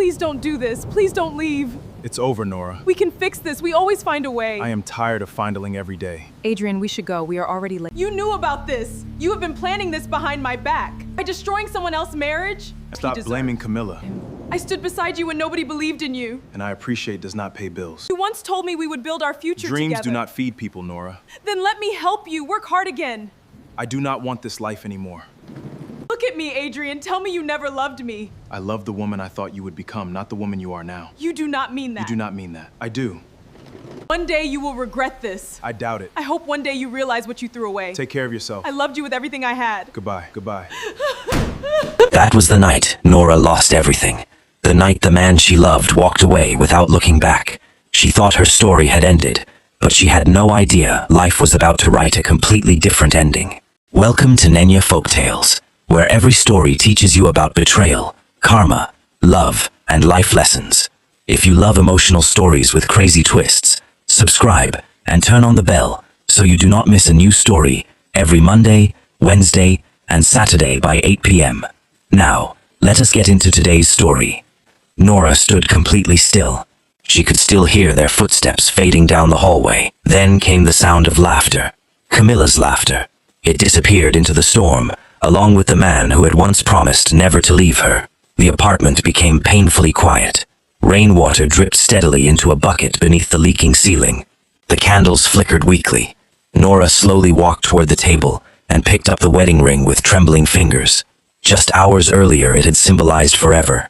Please don't do this. Please don't leave. It's over, Nora. We can fix this. We always find a way. I am tired of findling every day. Adrian, we should go. We are already late. You knew about this. You have been planning this behind my back. By destroying someone else's marriage? Stop blaming Camilla. I stood beside you when nobody believed in you. And I appreciate does not pay bills. You once told me we would build our future Dreams together. do not feed people, Nora. Then let me help you. Work hard again. I do not want this life anymore. Look at me, Adrian. Tell me you never loved me. I love the woman I thought you would become, not the woman you are now. You do not mean that. You do not mean that. I do. One day you will regret this. I doubt it. I hope one day you realize what you threw away. Take care of yourself. I loved you with everything I had. Goodbye. Goodbye. That was the night Nora lost everything. The night the man she loved walked away without looking back. She thought her story had ended, but she had no idea life was about to write a completely different ending. Welcome to Nenya Folktales, where every story teaches you about betrayal, karma, love, and life lessons. If you love emotional stories with crazy twists, subscribe and turn on the bell so you do not miss a new story every Monday, Wednesday, and Saturday by 8 p.m. Now, let us get into today's story. Nora stood completely still. She could still hear their footsteps fading down the hallway. Then came the sound of laughter. Camilla's laughter. It disappeared into the storm, along with the man who had once promised never to leave her. The apartment became painfully quiet. Rainwater dripped steadily into a bucket beneath the leaking ceiling. The candles flickered weakly. Nora slowly walked toward the table and picked up the wedding ring with trembling fingers. Just hours earlier it had symbolized forever.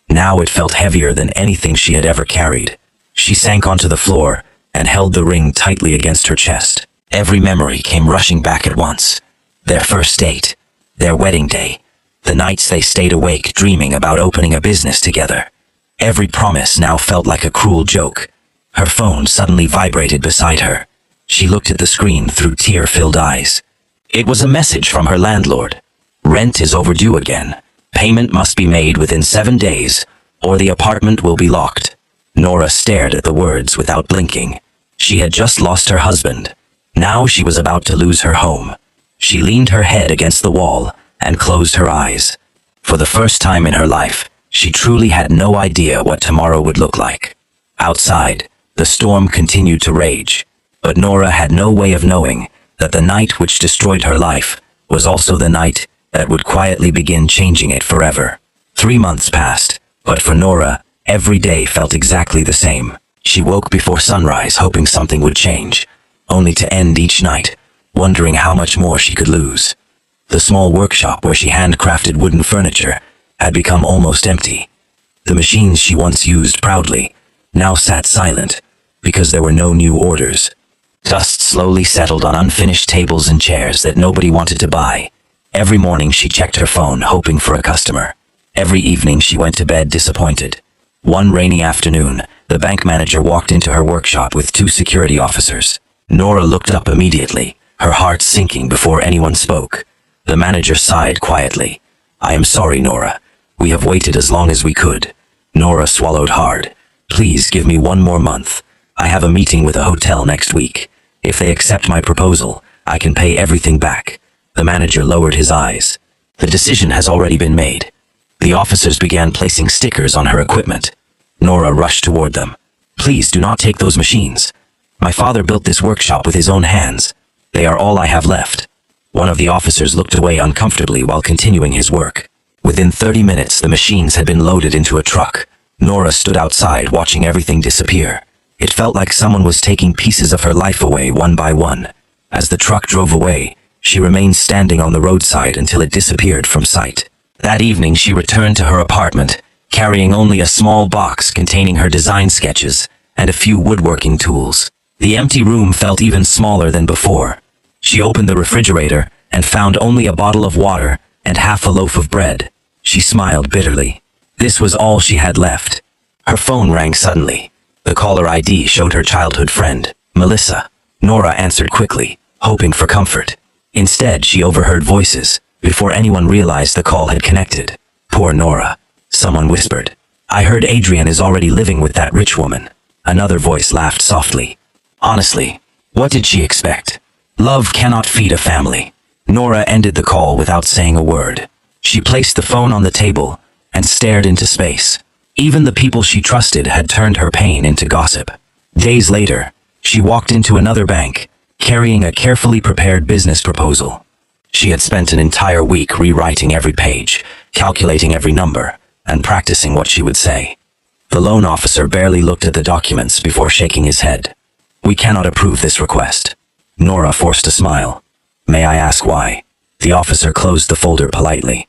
Now it felt heavier than anything she had ever carried. She sank onto the floor and held the ring tightly against her chest. Every memory came rushing back at once. Their first date, their wedding day, the nights they stayed awake dreaming about opening a business together. Every promise now felt like a cruel joke. Her phone suddenly vibrated beside her. She looked at the screen through tear-filled eyes. It was a message from her landlord. Rent is overdue again. Payment must be made within 7 days, or the apartment will be locked. Nora stared at the words without blinking. She had just lost her husband. Now she was about to lose her home. She leaned her head against the wall and closed her eyes. For the first time in her life, she truly had no idea what tomorrow would look like. Outside, the storm continued to rage, but Nora had no way of knowing that the night which destroyed her life was also the night that would quietly begin changing it forever. 3 months passed, but for Nora, every day felt exactly the same. She woke before sunrise hoping something would change, only to end each night, wondering how much more she could lose. The small workshop where she handcrafted wooden furniture had become almost empty. The machines she once used proudly now sat silent because there were no new orders. Dust slowly settled on unfinished tables and chairs that nobody wanted to buy. Every morning she checked her phone hoping for a customer. Every evening she went to bed disappointed. One rainy afternoon, the bank manager walked into her workshop with 2 security officers. Nora looked up immediately, her heart sinking before anyone spoke. The manager sighed quietly. "I am sorry, Nora. We have waited as long as we could." Nora swallowed hard. "Please give me 1 more month. I have a meeting with a hotel next week. If they accept my proposal, I can pay everything back." The manager lowered his eyes. The decision has already been made. The officers began placing stickers on her equipment. Nora rushed toward them. "Please do not take those machines. My father built this workshop with his own hands. They are all I have left." One of the officers looked away uncomfortably while continuing his work. Within 30 minutes, the machines had been loaded into a truck. Nora stood outside watching everything disappear. It felt like someone was taking pieces of her life away one by one. As the truck drove away, she remained standing on the roadside until it disappeared from sight. That evening she returned to her apartment, carrying only a small box containing her design sketches and a few woodworking tools. The empty room felt even smaller than before. She opened the refrigerator and found only a bottle of water and half a loaf of bread. She smiled bitterly. This was all she had left. Her phone rang suddenly. The caller ID showed her childhood friend, Melissa. Nora answered quickly, hoping for comfort. Instead, she overheard voices before anyone realized the call had connected. "Poor Nora," someone whispered. "I heard Adrian is already living with that rich woman." Another voice laughed softly. Honestly, what did she expect? Love cannot feed a family. Nora ended the call without saying a word. She placed the phone on the table and stared into space. Even the people she trusted had turned her pain into gossip. Days later, she walked into another bank, carrying a carefully prepared business proposal. She had spent an entire week rewriting every page, calculating every number, and practicing what she would say. The loan officer barely looked at the documents before shaking his head. "We cannot approve this request." Nora forced a smile. "May I ask why?" The officer closed the folder politely.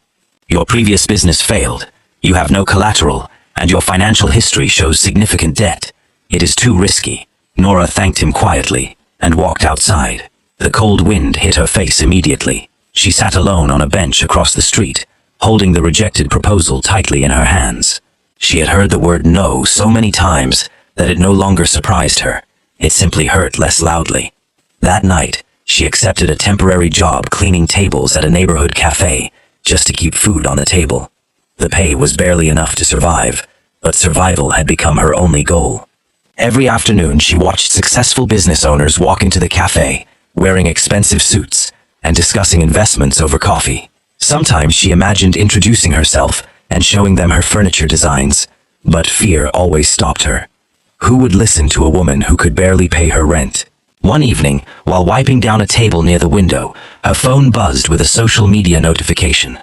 "Your previous business failed. You have no collateral, and your financial history shows significant debt. It is too risky." Nora thanked him quietly and walked outside. The cold wind hit her face immediately. She sat alone on a bench across the street, holding the rejected proposal tightly in her hands. She had heard the word no so many times that it no longer surprised her. It simply hurt less loudly. That night, she accepted a temporary job cleaning tables at a neighborhood cafe, just to keep food on the table. The pay was barely enough to survive, but survival had become her only goal. Every afternoon, she watched successful business owners walk into the cafe, wearing expensive suits, and discussing investments over coffee. Sometimes she imagined introducing herself and showing them her furniture designs, but fear always stopped her. Who would listen to a woman who could barely pay her rent? One evening, while wiping down a table near the window, her phone buzzed with a social media notification.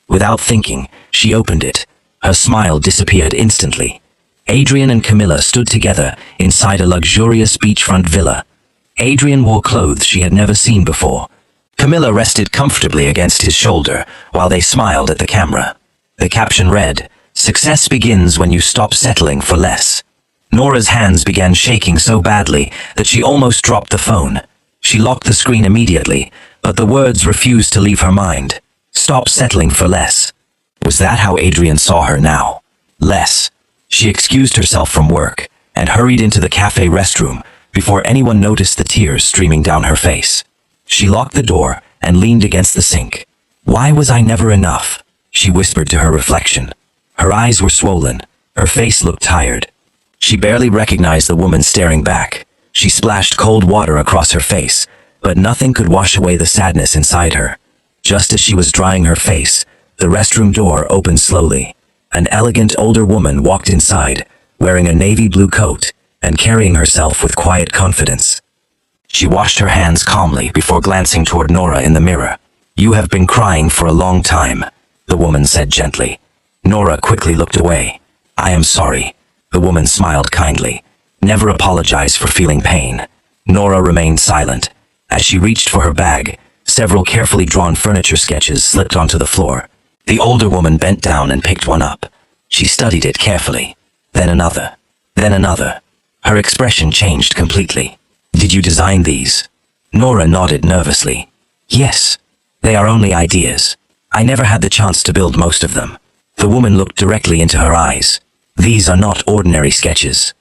Without thinking, she opened it. Her smile disappeared instantly. Adrian and Camilla stood together inside a luxurious beachfront villa. Adrian wore clothes she had never seen before. Camilla rested comfortably against his shoulder while they smiled at the camera. The caption read, "Success begins when you stop settling for less." Nora's hands began shaking so badly that she almost dropped the phone. She locked the screen immediately, but the words refused to leave her mind. Stop settling for less. Was that how Adrian saw her now? Less. She excused herself from work and hurried into the cafe restroom before anyone noticed the tears streaming down her face. She locked the door and leaned against the sink. "Why was I never enough?" she whispered to her reflection. Her eyes were swollen. Her face looked tired. She barely recognized the woman staring back. She splashed cold water across her face, but nothing could wash away the sadness inside her. Just as she was drying her face, the restroom door opened slowly. An elegant older woman walked inside, wearing a navy blue coat and carrying herself with quiet confidence. She washed her hands calmly before glancing toward Nora in the mirror. "You have been crying for a long time," the woman said gently. Nora quickly looked away. "I am sorry." The woman smiled kindly. "Never apologize for feeling pain." Nora remained silent. As she reached for her bag, several carefully drawn furniture sketches slipped onto the floor. The older woman bent down and picked one up. She studied it carefully. Then another. Then another. Her expression changed completely. "Did you design these?" Nora nodded nervously. "Yes. They are only ideas. I never had the chance to build most of them." The woman looked directly into her eyes. "These are not ordinary sketches.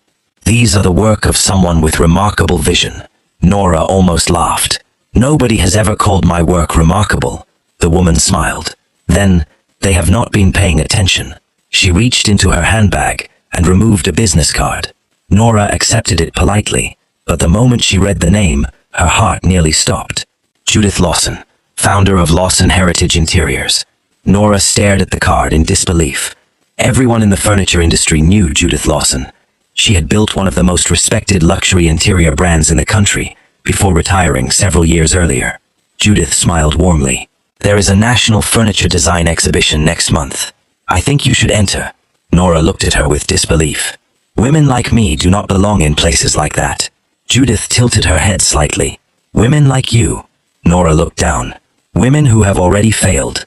These are the work of someone with remarkable vision." Nora almost laughed. "Nobody has ever called my work remarkable." The woman smiled. "Then, they have not been paying attention." She reached into her handbag and removed a business card. Nora accepted it politely, but the moment she read the name, her heart nearly stopped. Judith Lawson, founder of Lawson Heritage Interiors. Nora stared at the card in disbelief. Everyone in the furniture industry knew Judith Lawson. She had built one of the most respected luxury interior brands in the country before retiring several years earlier. Judith smiled warmly. "There is a national furniture design exhibition next month. I think you should enter." Nora looked at her with disbelief. "Women like me do not belong in places like that." Judith tilted her head slightly. "Women like you." Nora looked down. "Women who have already failed."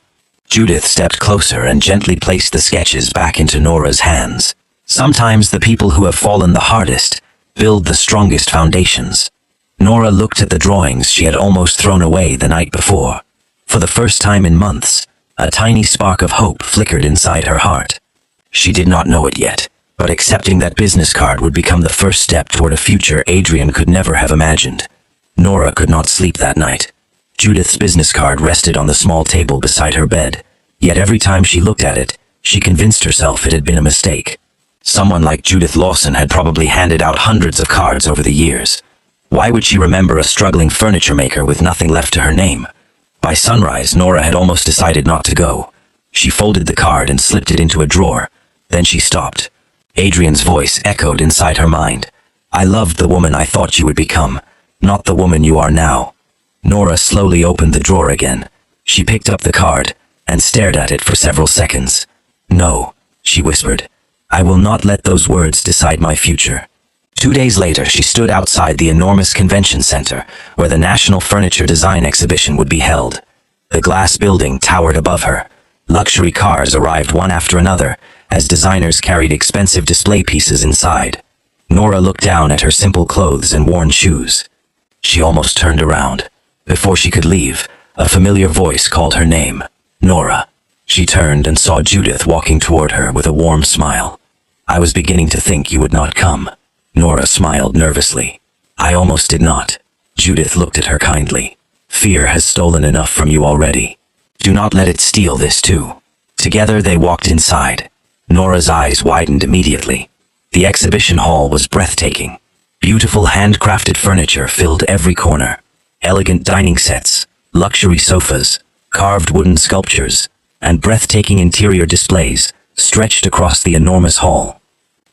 Judith stepped closer and gently placed the sketches back into Nora's hands. Sometimes the people who have fallen the hardest build the strongest foundations. Nora looked at the drawings she had almost thrown away the night before. For the first time in months, a tiny spark of hope flickered inside her heart. She did not know it yet, but accepting that business card would become the first step toward a future Adrian could never have imagined. Nora could not sleep that night. Judith's business card rested on the small table beside her bed, yet every time she looked at it, she convinced herself it had been a mistake. Someone like Judith Lawson had probably handed out hundreds of cards over the years. Why would she remember a struggling furniture maker with nothing left to her name? By sunrise, Nora had almost decided not to go. She folded the card and slipped it into a drawer. Then she stopped. Adrian's voice echoed inside her mind. I loved the woman I thought you would become, not the woman you are now. Nora slowly opened the drawer again. She picked up the card and stared at it for several seconds. No, she whispered. I will not let those words decide my future. 2 days later, she stood outside the enormous convention center where the National Furniture Design Exhibition would be held. The glass building towered above her. Luxury cars arrived one after another as designers carried expensive display pieces inside. Nora looked down at her simple clothes and worn shoes. She almost turned around. Before she could leave, a familiar voice called her name. Nora. She turned and saw Judith walking toward her with a warm smile. I was beginning to think you would not come. Nora smiled nervously. I almost did not. Judith looked at her kindly. Fear has stolen enough from you already. Do not let it steal this too. Together they walked inside. Nora's eyes widened immediately. The exhibition hall was breathtaking. Beautiful handcrafted furniture filled every corner. Elegant dining sets, luxury sofas, carved wooden sculptures, and breathtaking interior displays stretched across the enormous hall.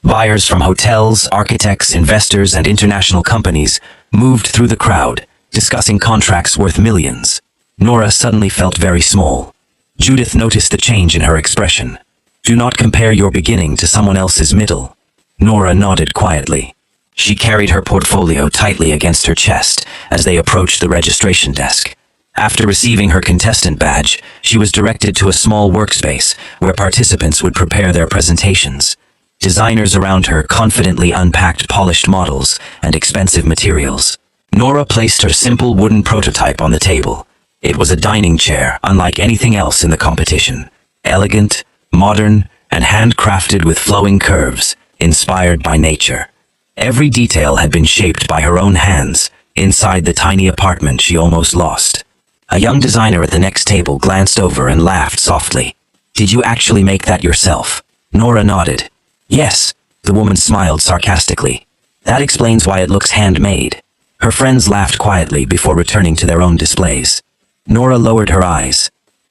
Buyers from hotels, architects, investors, and international companies moved through the crowd, discussing contracts worth millions. Nora suddenly felt very small. Judith noticed the change in her expression. Do not compare your beginning to someone else's middle. Nora nodded quietly. She carried her portfolio tightly against her chest as they approached the registration desk. After receiving her contestant badge, she was directed to a small workspace where participants would prepare their presentations. Designers around her confidently unpacked polished models and expensive materials. Nora placed her simple wooden prototype on the table. It was a dining chair unlike anything else in the competition. Elegant, modern, and handcrafted with flowing curves, inspired by nature. Every detail had been shaped by her own hands. Inside the tiny apartment she almost lost. A young designer at the next table glanced over and laughed softly. Did you actually make that yourself? Nora nodded. Yes, the woman smiled sarcastically. That explains why it looks handmade. Her friends laughed quietly before returning to their own displays. Nora lowered her eyes.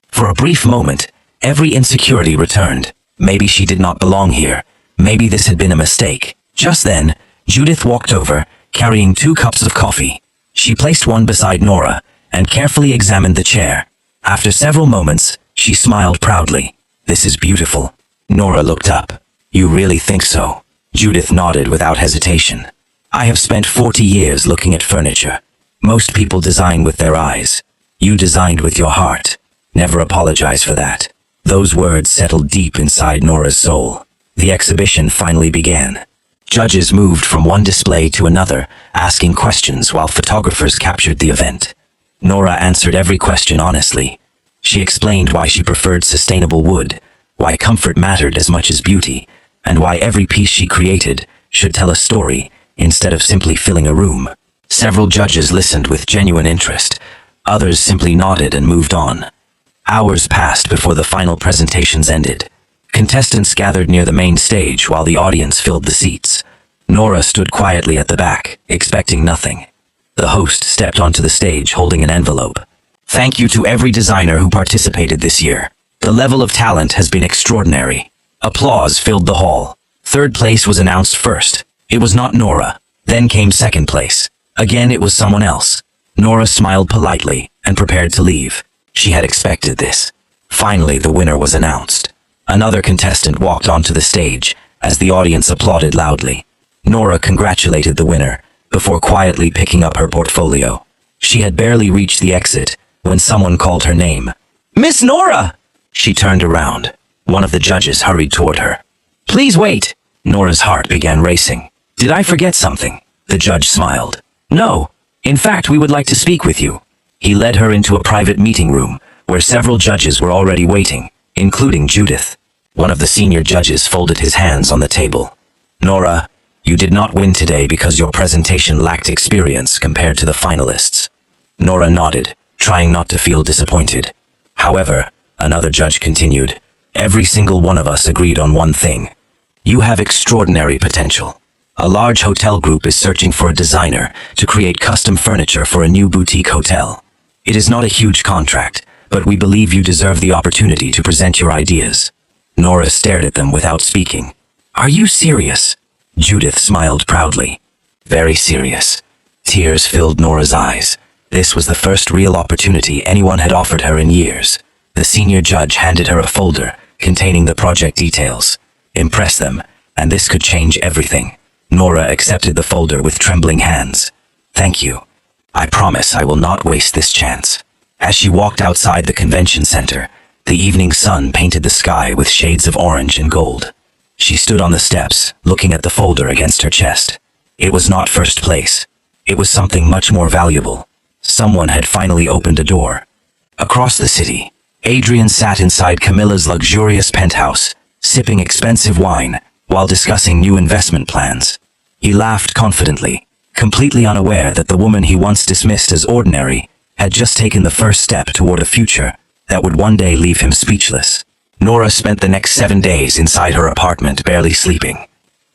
For a brief moment, every insecurity returned. Maybe she did not belong here. Maybe this had been a mistake. Just then, Judith walked over, carrying 2 cups of coffee. She placed one beside Nora and carefully examined the chair. After several moments, she smiled proudly. This is beautiful. Nora looked up. You really think so? Judith nodded without hesitation. I have spent 40 years looking at furniture. Most people design with their eyes. You designed with your heart. Never apologize for that. Those words settled deep inside Nora's soul. The exhibition finally began. Judges moved from one display to another, asking questions while photographers captured the event. Nora answered every question honestly. She explained why she preferred sustainable wood, why comfort mattered as much as beauty, and why every piece she created should tell a story instead of simply filling a room. Several judges listened with genuine interest. Others simply nodded and moved on. Hours passed before the final presentations ended. Contestants gathered near the main stage while the audience filled the seats. Nora stood quietly at the back, expecting nothing. The host stepped onto the stage holding an envelope. Thank you to every designer who participated this year. The level of talent has been extraordinary. Applause filled the hall. 3rd place was announced first. It was not Nora. Then came 2nd place. Again it was someone else. Nora smiled politely and prepared to leave. She had expected this. Finally, the winner was announced. Another contestant walked onto the stage as the audience applauded loudly. Nora congratulated the winner before quietly picking up her portfolio. She had barely reached the exit when someone called her name. Miss Nora! She turned around. One of the judges hurried toward her. Please wait. Nora's heart began racing. Did I forget something? The judge smiled. No. In fact, we would like to speak with you. He led her into a private meeting room where several judges were already waiting, including Judith. One of the senior judges folded his hands on the table. Nora, you did not win today because your presentation lacked experience compared to the finalists. Nora nodded, trying not to feel disappointed. However, another judge continued. Every single one of us agreed on one thing. You have extraordinary potential. A large hotel group is searching for a designer to create custom furniture for a new boutique hotel. It is not a huge contract, but we believe you deserve the opportunity to present your ideas. Nora stared at them without speaking. Are you serious? Judith smiled proudly. Very serious. Tears filled Nora's eyes. This was the first real opportunity anyone had offered her in years. The senior judge handed her a folder containing the project details. Impress them, and this could change everything. Nora accepted the folder with trembling hands. Thank you. I promise I will not waste this chance. As she walked outside the convention center, the evening sun painted the sky with shades of orange and gold. She stood on the steps, looking at the folder against her chest. It was not first place. It was something much more valuable. Someone had finally opened a door. Across the city, Adrian sat inside Camilla's luxurious penthouse, sipping expensive wine while discussing new investment plans. He laughed confidently, completely unaware that the woman he once dismissed as ordinary had just taken the first step toward a future that would one day leave him speechless. Nora spent the next 7 days inside her apartment, barely sleeping.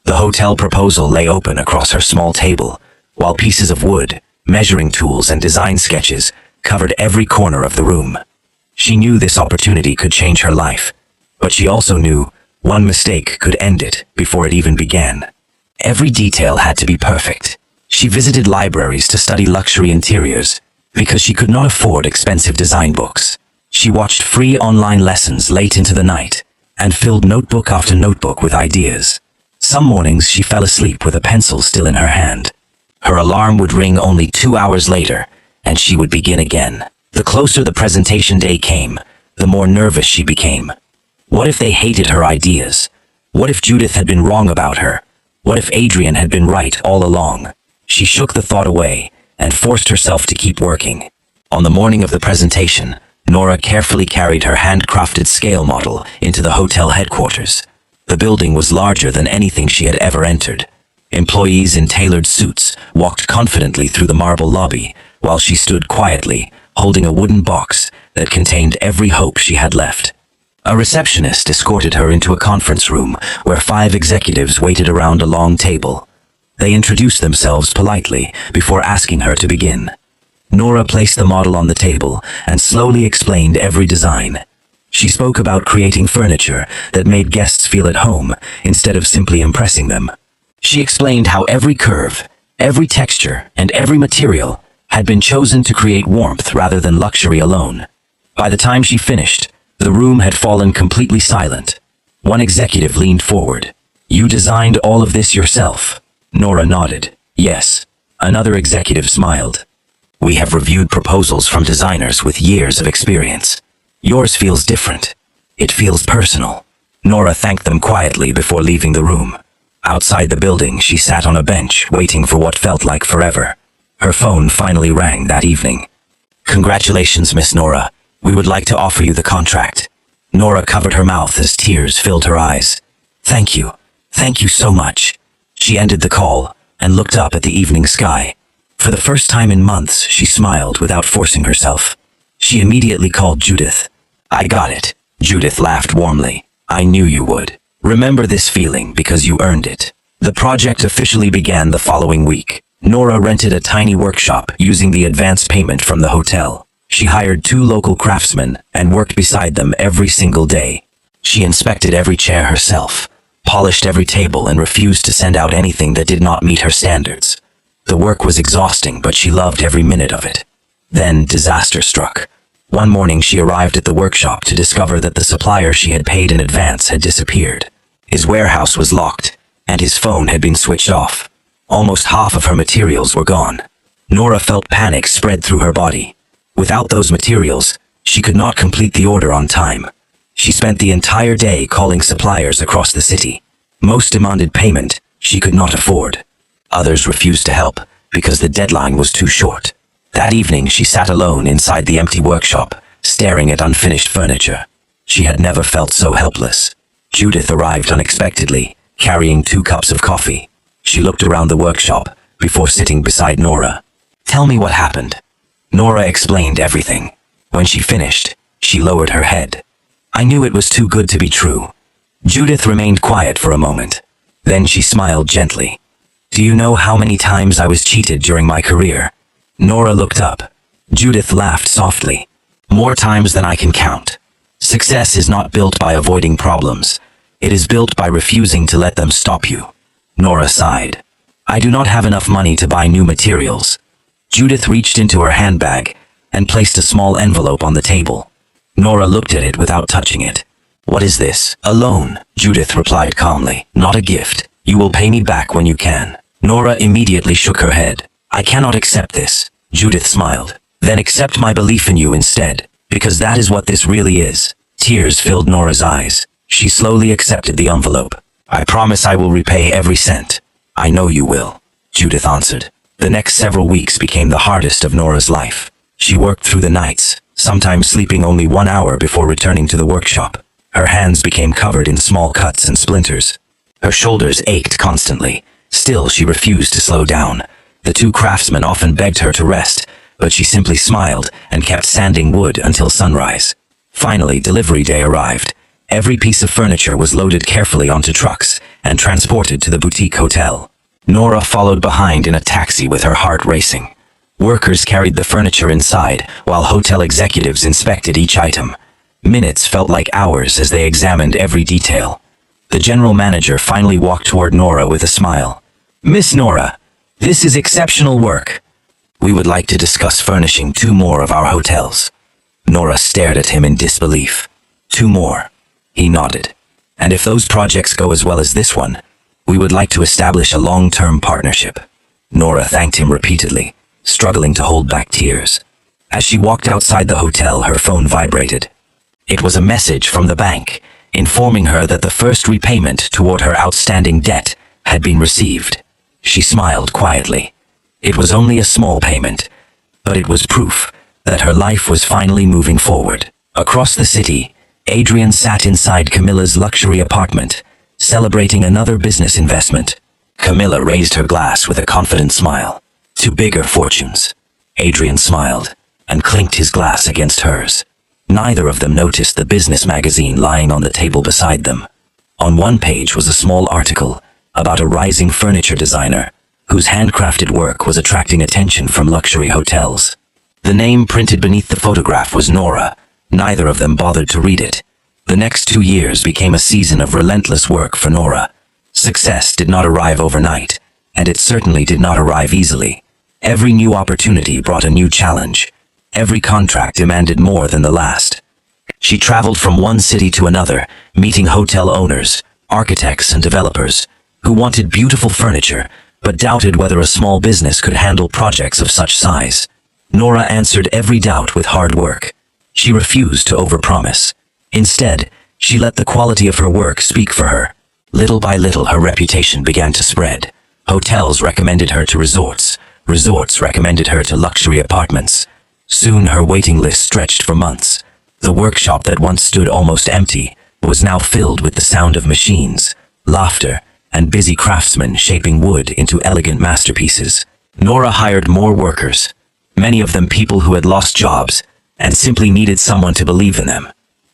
The hotel proposal lay open across her small table, while pieces of wood, measuring tools, and design sketches covered every corner of the room. She knew this opportunity could change her life, but she also knew one mistake could end it before it even began. Every detail had to be perfect. She visited libraries to study luxury interiors because she could not afford expensive design books. She watched free online lessons late into the night and filled notebook after notebook with ideas. Some mornings she fell asleep with a pencil still in her hand. Her alarm would ring only 2 hours later, and she would begin again. The closer the presentation day came, the more nervous she became. What if they hated her ideas? What if Judith had been wrong about her? What if Adrian had been right all along? She shook the thought away and forced herself to keep working. On the morning of the presentation, Nora carefully carried her handcrafted scale model into the hotel headquarters. The building was larger than anything she had ever entered. Employees in tailored suits walked confidently through the marble lobby, while she stood quietly, holding a wooden box that contained every hope she had left. A receptionist escorted her into a conference room where 5 executives waited around a long table. They introduced themselves politely before asking her to begin. Nora placed the model on the table and slowly explained every design. She spoke about creating furniture that made guests feel at home instead of simply impressing them. She explained how every curve, every texture, and every material had been chosen to create warmth rather than luxury alone. By the time she finished, the room had fallen completely silent. One executive leaned forward. "You designed all of this yourself?" Nora nodded. "Yes." Another executive smiled. "We have reviewed proposals from designers with years of experience. Yours feels different. It feels personal." Nora thanked them quietly before leaving the room. Outside the building, she sat on a bench, waiting for what felt like forever. Her phone finally rang that evening. "Congratulations, Miss Nora. We would like to offer you the contract." Nora covered her mouth as tears filled her eyes. Thank you. Thank you so much." She ended the call and looked up at the evening sky. For the first time in months, she smiled without forcing herself. She immediately called Judith. "I got it." Judith laughed warmly. "I knew you would. Remember this feeling because you earned it." The project officially began the following week. Nora rented a tiny workshop using the advance payment from the hotel. She hired 2 local craftsmen and worked beside them every single day. She inspected every chair herself, polished every table, and refused to send out anything that did not meet her standards. The work was exhausting, but she loved every minute of it. Then disaster struck. One morning she arrived at the workshop to discover that the supplier she had paid in advance had disappeared. His warehouse was locked, and his phone had been switched off. Almost half of her materials were gone. Nora felt panic spread through her body. Without those materials, she could not complete the order on time. She spent the entire day calling suppliers across the city. Most demanded payment she could not afford. Others refused to help because the deadline was too short. That evening she sat alone inside the empty workshop, staring at unfinished furniture. She had never felt so helpless. Judith arrived unexpectedly, carrying 2 cups of coffee. She looked around the workshop before sitting beside Nora. "Tell me what happened." Nora explained everything. When she finished, she lowered her head. "I knew it was too good to be true." Judith remained quiet for a moment. Then she smiled gently. "Do you know how many times I was cheated during my career?" Nora looked up. Judith laughed softly. "More times than I can count. Success is not built by avoiding problems. It is built by refusing to let them stop you. Nora sighed. I do not have enough money to buy new materials. Judith reached into her handbag and placed a small envelope on the table. Nora looked at it without touching it. What is this? A loan, Judith replied calmly. Not a gift. You will pay me back when you can. Nora immediately shook her head. I cannot accept this. Judith smiled. Then accept my belief in you instead, because that is what this really is. Tears filled Nora's eyes. She slowly accepted the envelope. I promise I will repay every cent. I know you will, Judith answered. The next several weeks became the hardest of Nora's life. She worked through the nights, sometimes sleeping only 1 hour before returning to the workshop. Her hands became covered in small cuts and splinters. Her shoulders ached constantly. Still, she refused to slow down. The two craftsmen often begged her to rest, but she simply smiled and kept sanding wood until sunrise. Finally, delivery day arrived. Every piece of furniture was loaded carefully onto trucks and transported to the boutique hotel. Nora followed behind in a taxi with her heart racing. Workers carried the furniture inside, while hotel executives inspected each item. Minutes felt like hours as they examined every detail. The general manager finally walked toward Nora with a smile. Miss Nora, this is exceptional work. We would like to discuss furnishing 2 more of our hotels. Nora stared at him in disbelief. 2 more. He nodded. And if those projects go as well as this one, we would like to establish a long-term partnership. Nora thanked him repeatedly, struggling to hold back tears. As she walked outside the hotel, her phone vibrated. It was a message from the bank, informing her that the first repayment toward her outstanding debt had been received. She smiled quietly. It was only a small payment, but it was proof that her life was finally moving forward. Across the city, Adrian sat inside Camilla's luxury apartment, celebrating another business investment. Camilla raised her glass with a confident smile. To bigger fortunes. Adrian smiled and clinked his glass against hers. Neither of them noticed the business magazine lying on the table beside them. On one page was a small article about a rising furniture designer whose handcrafted work was attracting attention from luxury hotels. The name printed beneath the photograph was Nora. Neither of them bothered to read it. The next 2 years became a season of relentless work for Nora. Success did not arrive overnight, and it certainly did not arrive easily. Every new opportunity brought a new challenge. Every contract demanded more than the last. She traveled from one city to another, meeting hotel owners, architects, and developers who wanted beautiful furniture, but doubted whether a small business could handle projects of such size. Nora answered every doubt with hard work. She refused to overpromise. Instead, she let the quality of her work speak for her. Little by little, her reputation began to spread. Hotels recommended her to resorts. Resorts recommended her to luxury apartments. Soon, her waiting list stretched for months. The workshop that once stood almost empty was now filled with the sound of machines, laughter, and busy craftsmen shaping wood into elegant masterpieces. Nora hired more workers, many of them people who had lost jobs and simply needed someone to believe in them.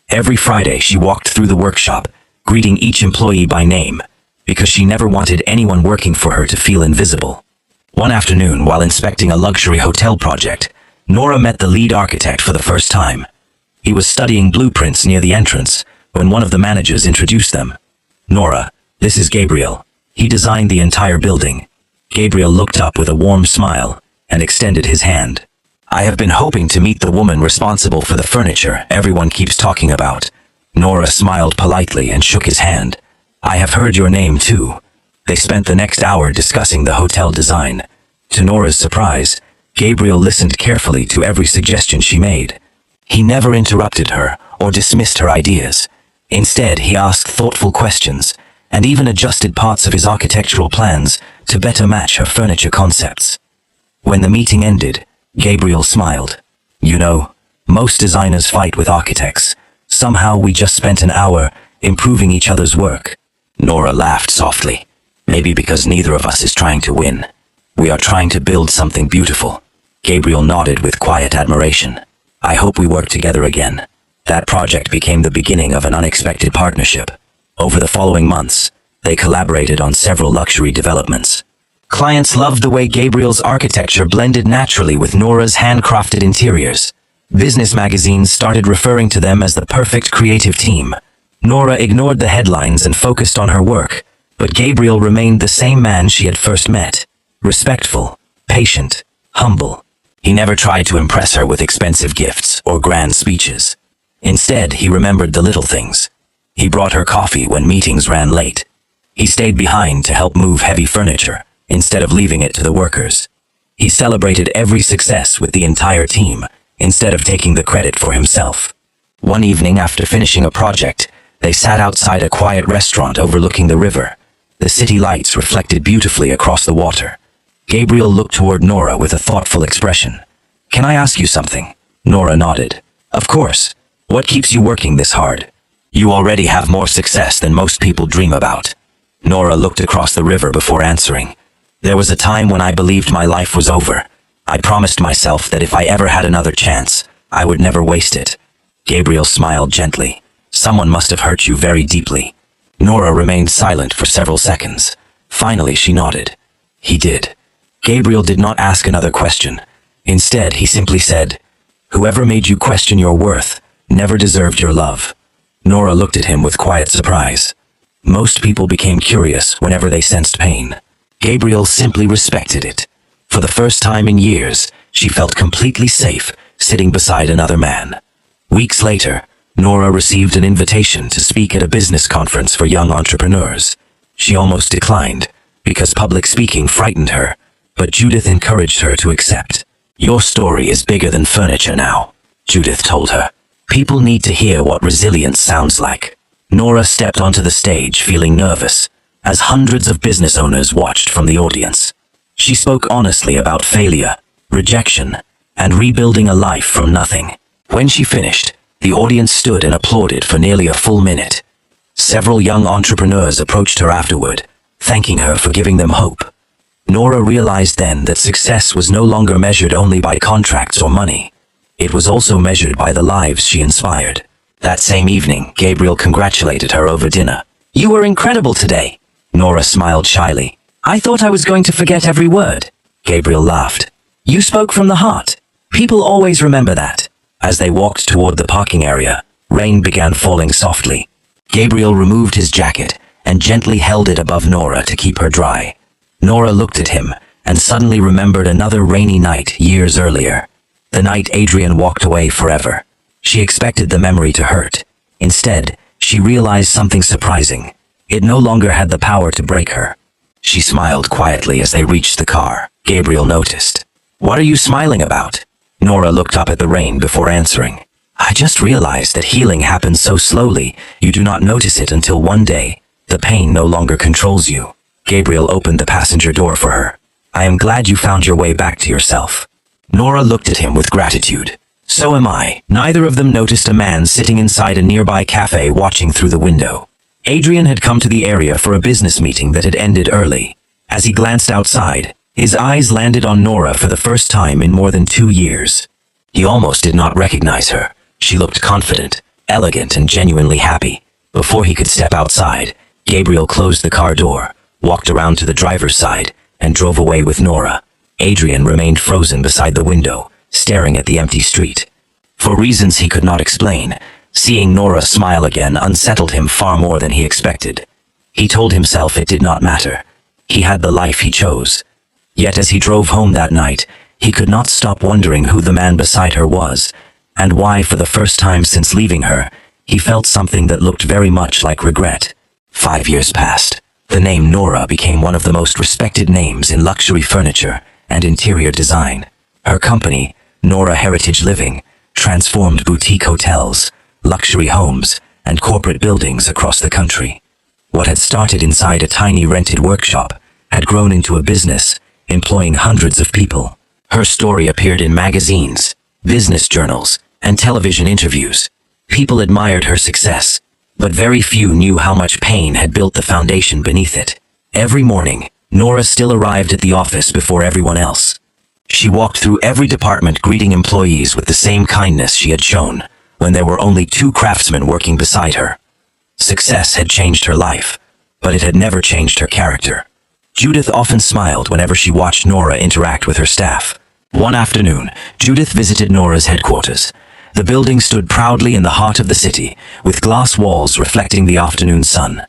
Every Friday, she walked through the workshop, greeting each employee by name, because she never wanted anyone working for her to feel invisible. One afternoon, while inspecting a luxury hotel project, Nora met the lead architect for the first time. He was studying blueprints near the entrance when one of the managers introduced them. Nora, this is Gabriel. He designed the entire building. Gabriel looked up with a warm smile and extended his hand. I have been hoping to meet the woman responsible for the furniture everyone keeps talking about. Nora smiled politely and shook his hand. I have heard your name too. They spent the next hour discussing the hotel design. To Nora's surprise, Gabriel listened carefully to every suggestion she made. He never interrupted her or dismissed her ideas. Instead, he asked thoughtful questions and even adjusted parts of his architectural plans to better match her furniture concepts. When the meeting ended, Gabriel smiled. You know, most designers fight with architects. Somehow we just spent an hour improving each other's work. Nora laughed softly. Maybe because neither of us is trying to win. We are trying to build something beautiful. Gabriel nodded with quiet admiration. I hope we work together again. That project became the beginning of an unexpected partnership. Over the following months, they collaborated on several luxury developments. Clients loved the way Gabriel's architecture blended naturally with Nora's handcrafted interiors. Business magazines started referring to them as the perfect creative team. Nora ignored the headlines and focused on her work, but Gabriel remained the same man she had first met. Respectful, patient, humble. He never tried to impress her with expensive gifts or grand speeches. Instead, he remembered the little things. He brought her coffee when meetings ran late. He stayed behind to help move heavy furniture, instead of leaving it to the workers. He celebrated every success with the entire team, instead of taking the credit for himself. One evening after finishing a project, they sat outside a quiet restaurant overlooking the river. The city lights reflected beautifully across the water. Gabriel looked toward Nora with a thoughtful expression. "Can I ask you something?" Nora nodded. "Of course. What keeps you working this hard? You already have more success than most people dream about." Nora looked across the river before answering. "There was a time when I believed my life was over. I promised myself that if I ever had another chance, I would never waste it." Gabriel smiled gently. "Someone must have hurt you very deeply." Nora remained silent for several seconds. Finally, she nodded. "He did." Gabriel did not ask another question. Instead, he simply said, "Whoever made you question your worth never deserved your love." Nora looked at him with quiet surprise. Most people became curious whenever they sensed pain. Gabriel simply respected it. For the first time in years, she felt completely safe sitting beside another man. Weeks later, Nora received an invitation to speak at a business conference for young entrepreneurs. She almost declined, because public speaking frightened her, but Judith encouraged her to accept. "Your story is bigger than furniture now," Judith told her. "People need to hear what resilience sounds like." Nora stepped onto the stage feeling nervous, as hundreds of business owners watched from the audience. She spoke honestly about failure, rejection, and rebuilding a life from nothing. When she finished, the audience stood and applauded for nearly a full minute. Several young entrepreneurs approached her afterward, thanking her for giving them hope. Nora realized then that success was no longer measured only by contracts or money. It was also measured by the lives she inspired. That same evening, Gabriel congratulated her over dinner. "You were incredible today." Nora smiled shyly. "I thought I was going to forget every word." Gabriel laughed. "You spoke from the heart. People always remember that." As they walked toward the parking area, rain began falling softly. Gabriel removed his jacket and gently held it above Nora to keep her dry. Nora looked at him and suddenly remembered another rainy night years earlier. The night Adrian walked away forever. She expected the memory to hurt. Instead, she realized something surprising. It no longer had the power to break her. She smiled quietly as they reached the car. Gabriel noticed. "What are you smiling about?" Nora looked up at the rain before answering. "I just realized that healing happens so slowly, you do not notice it until one day, the pain no longer controls you." Gabriel opened the passenger door for her. "I am glad you found your way back to yourself." Nora looked at him with gratitude. "So am I." Neither of them noticed a man sitting inside a nearby cafe watching through the window. Adrian had come to the area for a business meeting that had ended early. As he glanced outside, his eyes landed on Nora for the first time in more than 2 years. He almost did not recognize her. She looked confident, elegant, and genuinely happy. Before he could step outside, Gabriel closed the car door, walked around to the driver's side, and drove away with Nora. Adrian remained frozen beside the window, staring at the empty street. For reasons he could not explain, seeing Nora smile again unsettled him far more than he expected. He told himself it did not matter. He had the life he chose. Yet as he drove home that night, he could not stop wondering who the man beside her was, and why for the first time since leaving her, he felt something that looked very much like regret. 5 years passed. The name Nora became one of the most respected names in luxury furniture and interior design. Her company, Nora Heritage Living, transformed boutique hotels, luxury homes, and corporate buildings across the country. What had started inside a tiny rented workshop had grown into a business, employing hundreds of people. Her story appeared in magazines, business journals, and television interviews. People admired her success, but very few knew how much pain had built the foundation beneath it. Every morning, Nora still arrived at the office before everyone else. She walked through every department greeting employees with the same kindness she had shown when there were only 2 craftsmen working beside her. Success had changed her life, but it had never changed her character. Judith often smiled whenever she watched Nora interact with her staff. One afternoon, Judith visited Nora's headquarters. The building stood proudly in the heart of the city, with glass walls reflecting the afternoon sun.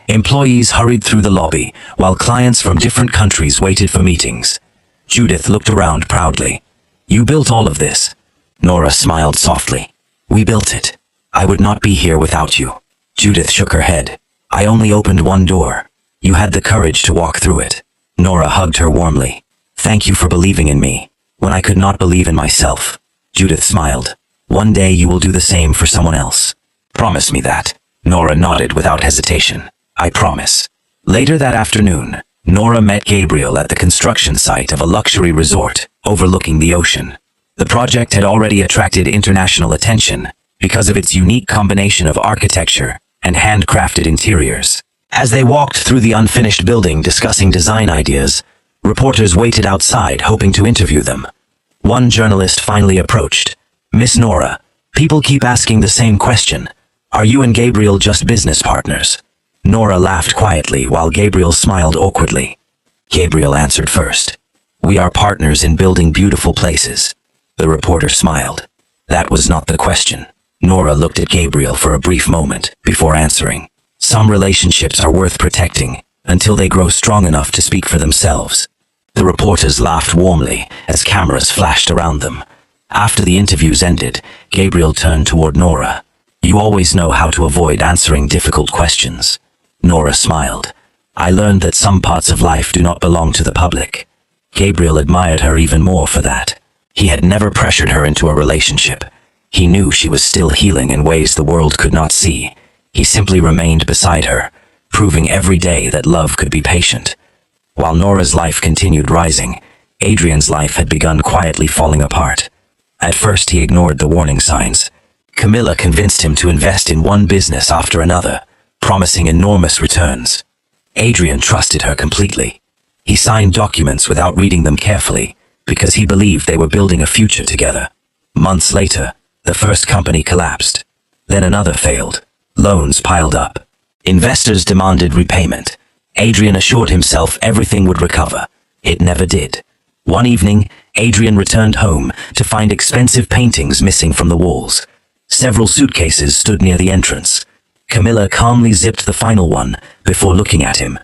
Employees hurried through the lobby, while clients from different countries waited for meetings. Judith looked around proudly. "You built all of this?" Nora smiled softly. "We built it. I would not be here without you." Judith shook her head. "I only opened one door. You had the courage to walk through it." Nora hugged her warmly. "Thank you for believing in me, when I could not believe in myself." Judith smiled. "One day you will do the same for someone else. Promise me that." Nora nodded without hesitation. "I promise." Later that afternoon, Nora met Gabriel at the construction site of a luxury resort overlooking the ocean. The project had already attracted international attention because of its unique combination of architecture and handcrafted interiors. As they walked through the unfinished building discussing design ideas, reporters waited outside hoping to interview them. One journalist finally approached. "Miss Nora, people keep asking the same question. Are you and Gabriel just business partners?" Nora laughed quietly while Gabriel smiled awkwardly. Gabriel answered first. "We are partners in building beautiful places." The reporter smiled. That was not the question. Nora looked at Gabriel for a brief moment before answering. "Some relationships are worth protecting until they grow strong enough to speak for themselves." The reporters laughed warmly as cameras flashed around them. After the interviews ended, Gabriel turned toward Nora. "You always know how to avoid answering difficult questions." Nora smiled. "I learned that some parts of life do not belong to the public." Gabriel admired her even more for that. He had never pressured her into a relationship. He knew she was still healing in ways the world could not see. He simply remained beside her, proving every day that love could be patient. While Nora's life continued rising, Adrian's life had begun quietly falling apart. At first he ignored the warning signs. Camilla convinced him to invest in one business after another, promising enormous returns. Adrian trusted her completely. He signed documents without reading them carefully, because he believed they were building a future together. Months later, the first company collapsed. Then another failed. Loans piled up. Investors demanded repayment. Adrian assured himself everything would recover. It never did. One evening, Adrian returned home to find expensive paintings missing from the walls. Several suitcases stood near the entrance. Camilla calmly zipped the final one before looking at him.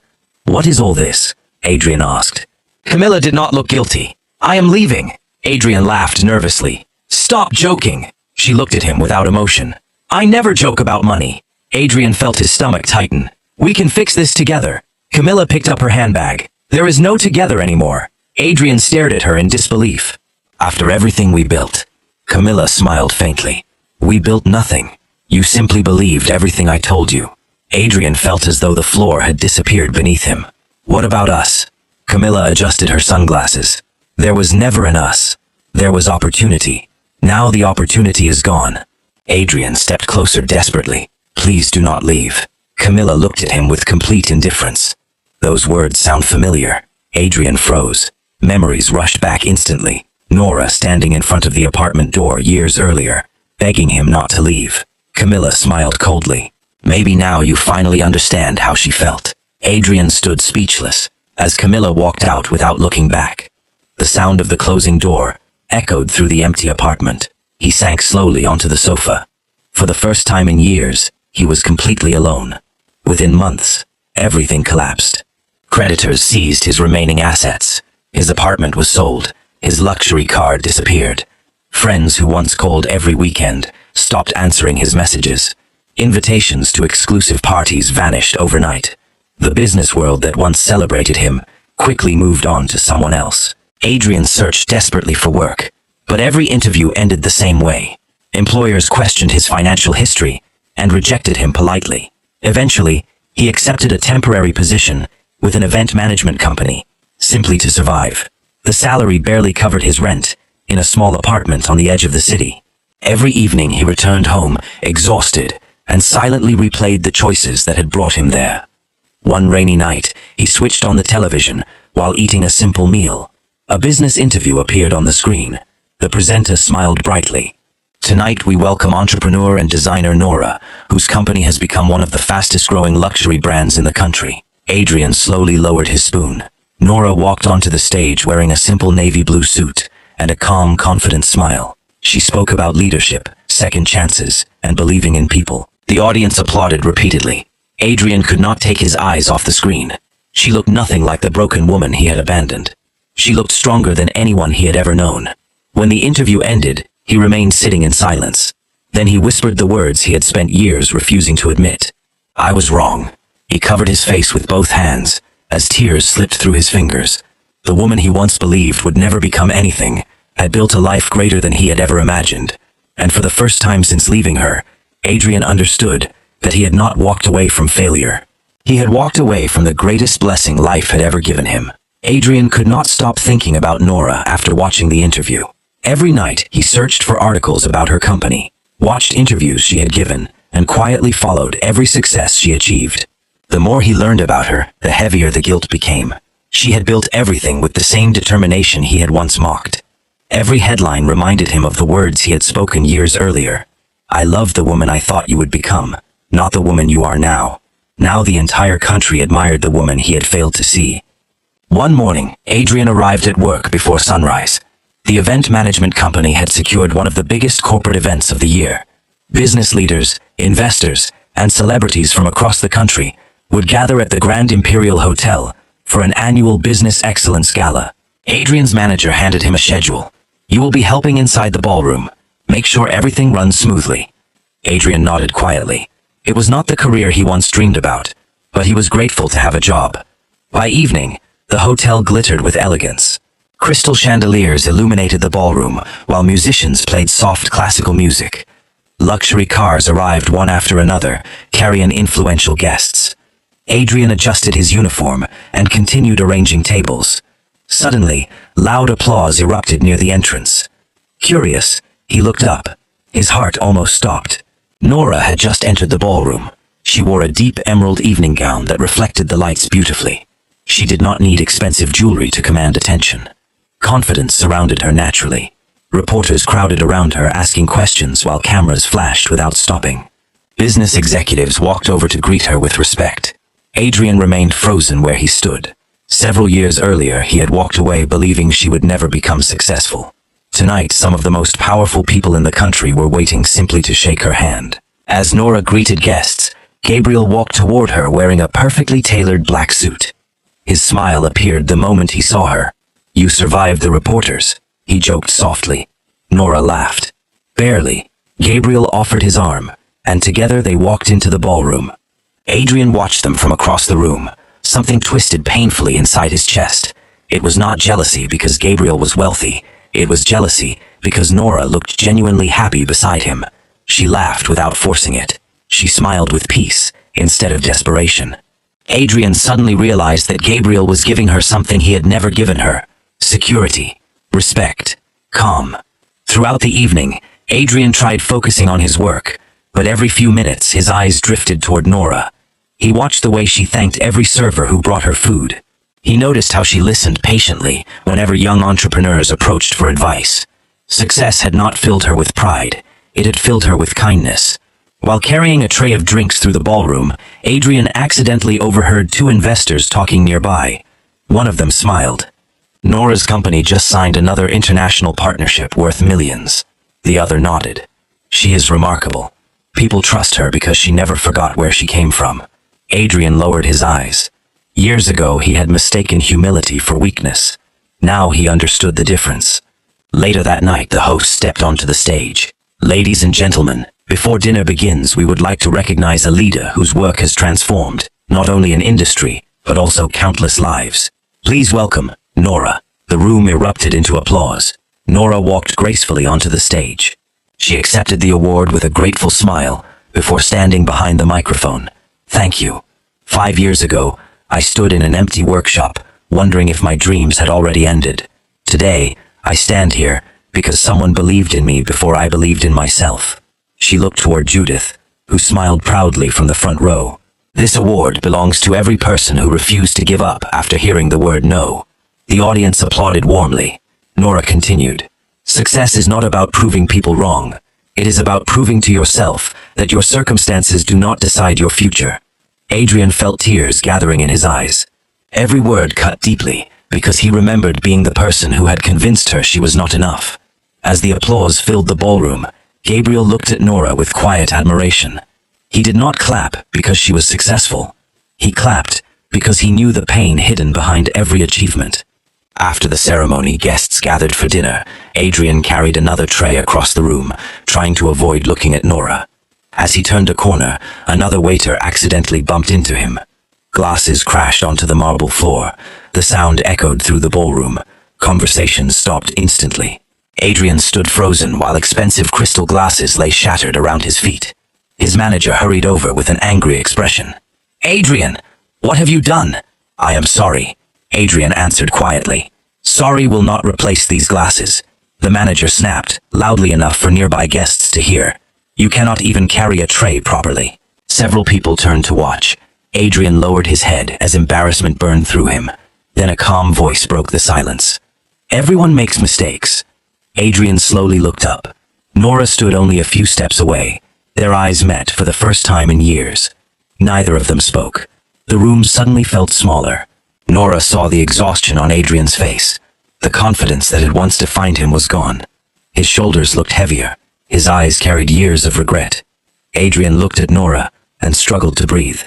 "What is all this?" Adrian asked. Camilla did not look guilty. "I am leaving." Adrian laughed nervously. "Stop joking." She looked at him without emotion. "I never joke about money." Adrian felt his stomach tighten. "We can fix this together." Camilla picked up her handbag. "There is no together anymore." Adrian stared at her in disbelief. "After everything we built." Camilla smiled faintly. "We built nothing. You simply believed everything I told you." Adrian felt as though the floor had disappeared beneath him. "What about us?" Camilla adjusted her sunglasses. "There was never an us. There was opportunity. Now the opportunity is gone." Adrian stepped closer desperately. "Please do not leave." Camilla looked at him with complete indifference. Those words sound familiar. Adrian froze. Memories rushed back instantly. Nora standing in front of the apartment door years earlier, begging him not to leave. Camilla smiled coldly. "Maybe now you finally understand how she felt." Adrian stood speechless as Camilla walked out without looking back. The sound of the closing door echoed through the empty apartment. He sank slowly onto the sofa. For the first time in years, he was completely alone. Within months, everything collapsed. Creditors seized his remaining assets. His apartment was sold. His luxury car disappeared. Friends who once called every weekend stopped answering his messages. Invitations to exclusive parties vanished overnight. The business world that once celebrated him quickly moved on to someone else. Adrian searched desperately for work, but every interview ended the same way. Employers questioned his financial history and rejected him politely. Eventually, he accepted a temporary position with an event management company, simply to survive. The salary barely covered his rent in a small apartment on the edge of the city. Every evening he returned home, exhausted, and silently replayed the choices that had brought him there. One rainy night, he switched on the television while eating a simple meal. A business interview appeared on the screen. The presenter smiled brightly. "Tonight we welcome entrepreneur and designer Nora, whose company has become one of the fastest-growing luxury brands in the country." Adrian slowly lowered his spoon. Nora walked onto the stage wearing a simple navy blue suit and a calm, confident smile. She spoke about leadership, second chances, and believing in people. The audience applauded repeatedly. Adrian could not take his eyes off the screen. She looked nothing like the broken woman he had abandoned. She looked stronger than anyone he had ever known. When the interview ended, he remained sitting in silence. Then he whispered the words he had spent years refusing to admit. I was wrong. He covered his face with both hands, as tears slipped through his fingers. The woman he once believed would never become anything, had built a life greater than he had ever imagined. And for the first time since leaving her, Adrian understood that he had not walked away from failure. He had walked away from the greatest blessing life had ever given him. Adrian could not stop thinking about Nora after watching the interview. Every night, he searched for articles about her company, watched interviews she had given, and quietly followed every success she achieved. The more he learned about her, the heavier the guilt became. She had built everything with the same determination he had once mocked. Every headline reminded him of the words he had spoken years earlier. I loved the woman I thought you would become, not the woman you are now. Now the entire country admired the woman he had failed to see. One morning, Adrian arrived at work before sunrise. The event management company had secured one of the biggest corporate events of the year. Business leaders, investors, and celebrities from across the country would gather at the Grand Imperial Hotel for an annual Business Excellence Gala. Adrian's manager handed him a schedule. You will be helping inside the ballroom. Make sure everything runs smoothly. Adrian nodded quietly. It was not the career he once dreamed about, but he was grateful to have a job. By evening, the hotel glittered with elegance. Crystal chandeliers illuminated the ballroom, while musicians played soft classical music. Luxury cars arrived one after another, carrying influential guests. Adrian adjusted his uniform and continued arranging tables. Suddenly, loud applause erupted near the entrance. Curious, he looked up. His heart almost stopped. Nora had just entered the ballroom. She wore a deep emerald evening gown that reflected the lights beautifully. She did not need expensive jewelry to command attention. Confidence surrounded her naturally. Reporters crowded around her asking questions while cameras flashed without stopping. Business executives walked over to greet her with respect. Adrian remained frozen where he stood. Several years earlier, he had walked away believing she would never become successful. Tonight, some of the most powerful people in the country were waiting simply to shake her hand. As Nora greeted guests, Gabriel walked toward her wearing a perfectly tailored black suit. His smile appeared the moment he saw her. You survived the reporters, he joked softly. Nora laughed. Barely. Gabriel offered his arm, and together they walked into the ballroom. Adrian watched them from across the room. Something twisted painfully inside his chest. It was not jealousy because Gabriel was wealthy. It was jealousy because Nora looked genuinely happy beside him. She laughed without forcing it. She smiled with peace, instead of desperation. Adrian suddenly realized that Gabriel was giving her something he had never given her. Security, respect, calm. Throughout the evening, Adrian tried focusing on his work, but every few minutes his eyes drifted toward Nora. He watched the way she thanked every server who brought her food. He noticed how she listened patiently whenever young entrepreneurs approached for advice. Success had not filled her with pride. It had filled her with kindness. While carrying a tray of drinks through the ballroom, Adrian accidentally overheard two investors talking nearby. One of them smiled. Nora's company just signed another international partnership worth millions. The other nodded. She is remarkable. People trust her because she never forgot where she came from. Adrian lowered his eyes. Years ago, he had mistaken humility for weakness. Now he understood the difference. Later that night, the host stepped onto the stage. Ladies and gentlemen, before dinner begins, we would like to recognize a leader whose work has transformed, not only an industry, but also countless lives. Please welcome, Nora. The room erupted into applause. Nora walked gracefully onto the stage. She accepted the award with a grateful smile, before standing behind the microphone. Thank you. 5 years ago, I stood in an empty workshop, wondering if my dreams had already ended. Today, I stand here because someone believed in me before I believed in myself. She looked toward Judith, who smiled proudly from the front row. This award belongs to every person who refused to give up after hearing the word no. The audience applauded warmly. Nora continued. Success is not about proving people wrong. It is about proving to yourself that your circumstances do not decide your future. Adrian felt tears gathering in his eyes. Every word cut deeply, because he remembered being the person who had convinced her she was not enough. As the applause filled the ballroom, Gabriel looked at Nora with quiet admiration. He did not clap because she was successful. He clapped because he knew the pain hidden behind every achievement. After the ceremony, guests gathered for dinner. Adrian carried another tray across the room, trying to avoid looking at Nora. As he turned a corner, another waiter accidentally bumped into him. Glasses crashed onto the marble floor. The sound echoed through the ballroom. Conversations stopped instantly. Adrian stood frozen while expensive crystal glasses lay shattered around his feet. His manager hurried over with an angry expression. "Adrian, what have you done?" "I am sorry," Adrian answered quietly. "Sorry will not replace these glasses," the manager snapped, loudly enough for nearby guests to hear. "You cannot even carry a tray properly." Several people turned to watch. Adrian lowered his head as embarrassment burned through him. Then a calm voice broke the silence. "Everyone makes mistakes." Adrian slowly looked up. Nora stood only a few steps away. Their eyes met for the first time in years. Neither of them spoke. The room suddenly felt smaller. Nora saw the exhaustion on Adrian's face. The confidence that had once defined him was gone. His shoulders looked heavier. His eyes carried years of regret. Adrian looked at Nora and struggled to breathe.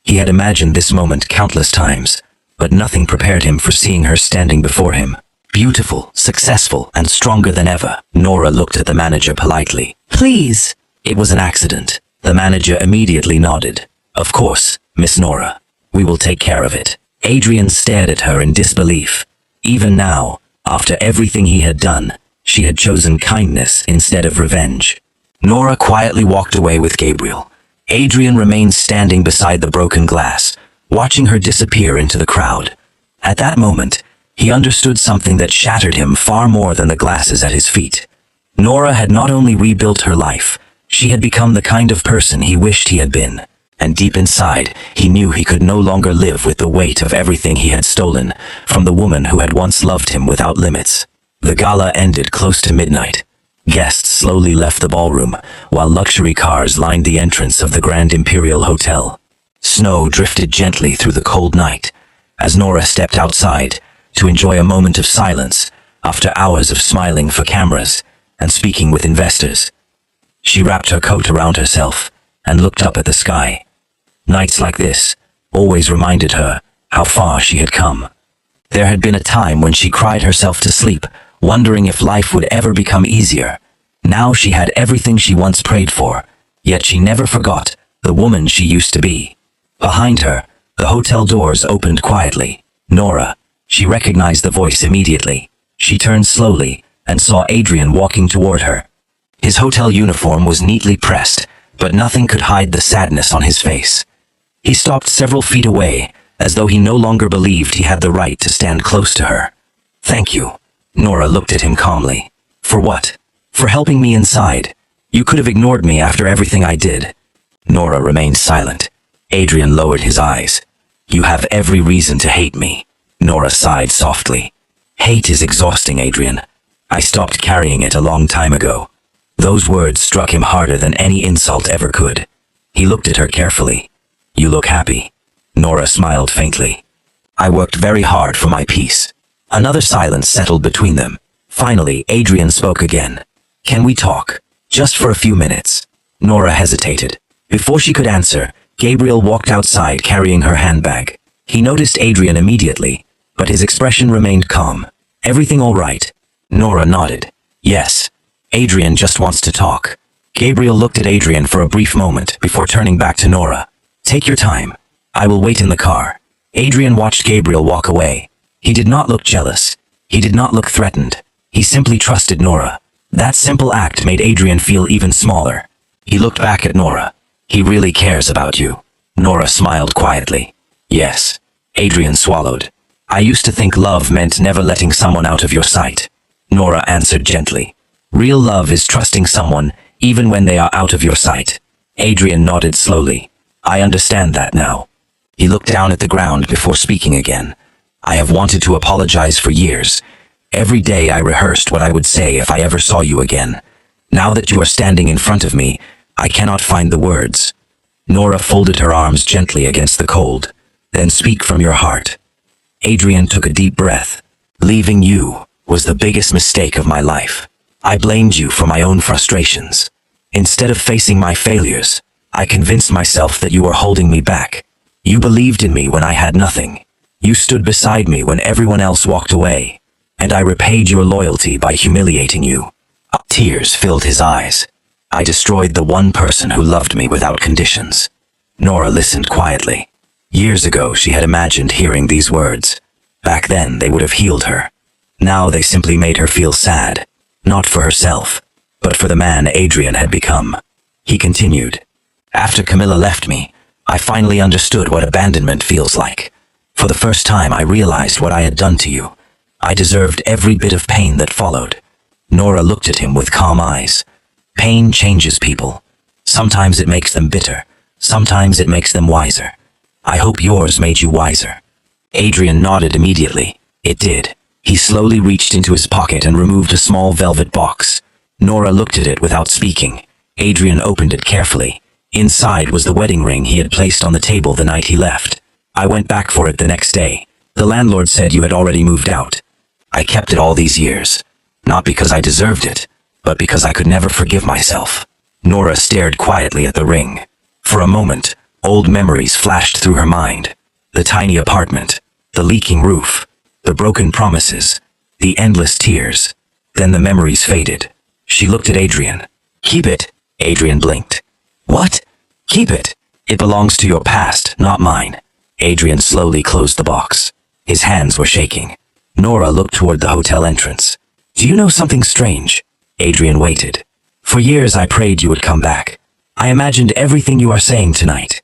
He had imagined this moment countless times, but nothing prepared him for seeing her standing before him. Beautiful, successful, and stronger than ever. Nora looked at the manager politely. "Please." It was an accident. The manager immediately nodded. "Of course, Miss Nora. We will take care of it." Adrian stared at her in disbelief. Even now, after everything he had done, she had chosen kindness instead of revenge. Nora quietly walked away with Gabriel. Adrian remained standing beside the broken glass, watching her disappear into the crowd. At that moment, he understood something that shattered him far more than the glasses at his feet. Nora had not only rebuilt her life, she had become the kind of person he wished he had been. And deep inside, he knew he could no longer live with the weight of everything he had stolen from the woman who had once loved him without limits. The gala ended close to midnight. Guests slowly left the ballroom, while luxury cars lined the entrance of the Grand Imperial Hotel. Snow drifted gently through the cold night, as Nora stepped outside to enjoy a moment of silence after hours of smiling for cameras and speaking with investors. She wrapped her coat around herself and looked up at the sky. Nights like this always reminded her how far she had come. There had been a time when she cried herself to sleep, wondering if life would ever become easier. Now she had everything she once prayed for, yet she never forgot the woman she used to be. Behind her, the hotel doors opened quietly. Nora. She recognized the voice immediately. She turned slowly and saw Adrian walking toward her. His hotel uniform was neatly pressed, but nothing could hide the sadness on his face. He stopped several feet away, as though he no longer believed he had the right to stand close to her. "Thank you." Nora looked at him calmly. "For what?" "For helping me inside. You could have ignored me after everything I did." Nora remained silent. Adrian lowered his eyes. "You have every reason to hate me." Nora sighed softly. "Hate is exhausting, Adrian. I stopped carrying it a long time ago." Those words struck him harder than any insult ever could. He looked at her carefully. "You look happy." Nora smiled faintly. "I worked very hard for my peace." Another silence settled between them. Finally, Adrian spoke again. "Can we talk? Just for a few minutes?" Nora hesitated. Before she could answer, Gabriel walked outside carrying her handbag. He noticed Adrian immediately, but his expression remained calm. "Everything all right?" Nora nodded. "Yes. Adrian just wants to talk." Gabriel looked at Adrian for a brief moment before turning back to Nora. "Take your time. I will wait in the car." Adrian watched Gabriel walk away. He did not look jealous. He did not look threatened. He simply trusted Nora. That simple act made Adrian feel even smaller. He looked back at Nora. "He really cares about you." Nora smiled quietly. "Yes." Adrian swallowed. "I used to think love meant never letting someone out of your sight." Nora answered gently. "Real love is trusting someone even when they are out of your sight." Adrian nodded slowly. "I understand that now." He looked down at the ground before speaking again. "I have wanted to apologize for years. Every day I rehearsed what I would say if I ever saw you again. Now that you are standing in front of me, I cannot find the words." Nora folded her arms gently against the cold. "Then speak from your heart." Adrian took a deep breath. "Leaving you was the biggest mistake of my life. I blamed you for my own frustrations. Instead of facing my failures, I convinced myself that you were holding me back. You believed in me when I had nothing. You stood beside me when everyone else walked away. And I repaid your loyalty by humiliating you." Tears filled his eyes. "I destroyed the one person who loved me without conditions." Nora listened quietly. Years ago, she had imagined hearing these words. Back then, they would have healed her. Now they simply made her feel sad. Not for herself, but for the man Adrian had become. He continued, "After Camilla left me, I finally understood what abandonment feels like. For the first time, I realized what I had done to you. I deserved every bit of pain that followed." Nora looked at him with calm eyes. Pain changes people. Sometimes it makes them bitter. Sometimes it makes them wiser. I hope yours made you wiser. Adrian nodded immediately. It did. He slowly reached into his pocket and removed a small velvet box. Nora looked at it without speaking. Adrian opened it carefully. Inside was the wedding ring he had placed on the table the night he left. "I went back for it the next day. The landlord said you had already moved out. I kept it all these years. Not because I deserved it, but because I could never forgive myself." Nora stared quietly at the ring. For a moment, old memories flashed through her mind. The tiny apartment, the leaking roof, the broken promises, the endless tears. Then the memories faded. She looked at Adrian. "Keep it." Adrian blinked. "What? Keep it? It belongs to your past, not mine." Adrian slowly closed the box. His hands were shaking. Nora looked toward the hotel entrance. "Do you know something strange?" Adrian waited. "For years I prayed you would come back. I imagined everything you are saying tonight.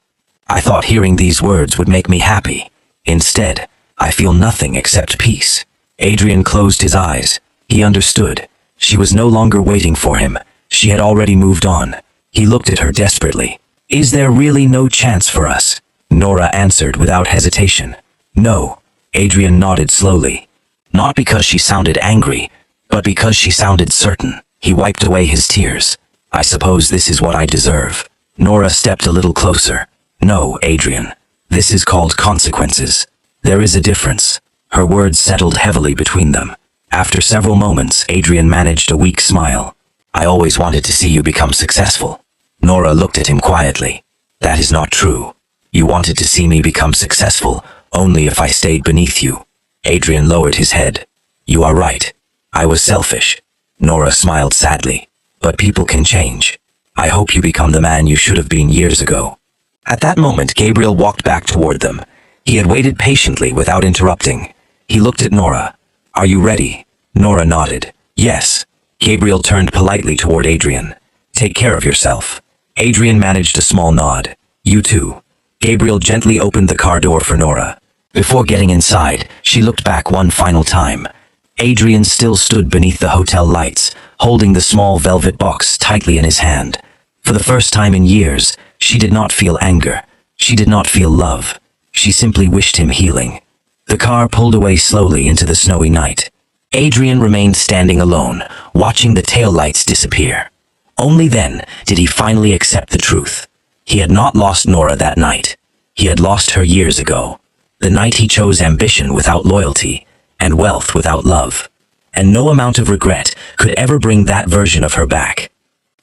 I thought hearing these words would make me happy. Instead, I feel nothing except peace." Adrian closed his eyes. He understood. She was no longer waiting for him. She had already moved on. He looked at her desperately. "Is there really no chance for us?" Nora answered without hesitation. "No." Adrian nodded slowly. Not because she sounded angry, but because she sounded certain. He wiped away his tears. "I suppose this is what I deserve." Nora stepped a little closer. "No, Adrian. This is called consequences. There is a difference." Her words settled heavily between them. After several moments, Adrian managed a weak smile. "I always wanted to see you become successful." Nora looked at him quietly. "That is not true. You wanted to see me become successful only if I stayed beneath you." Adrian lowered his head. "You are right. I was selfish." Nora smiled sadly. "But people can change. I hope you become the man you should have been years ago." At that moment, Gabriel walked back toward them. He had waited patiently without interrupting. He looked at Nora. "Are you ready?" Nora nodded. "Yes." Gabriel turned politely toward Adrian. "Take care of yourself." Adrian managed a small nod. "You too." Gabriel gently opened the car door for Nora. Before getting inside, she looked back one final time. Adrian still stood beneath the hotel lights, holding the small velvet box tightly in his hand. For the first time in years, she did not feel anger. She did not feel love. She simply wished him healing. The car pulled away slowly into the snowy night. Adrian remained standing alone, watching the taillights disappear. Only then did he finally accept the truth. He had not lost Nora that night. He had lost her years ago. The night he chose ambition without loyalty, and wealth without love. And no amount of regret could ever bring that version of her back.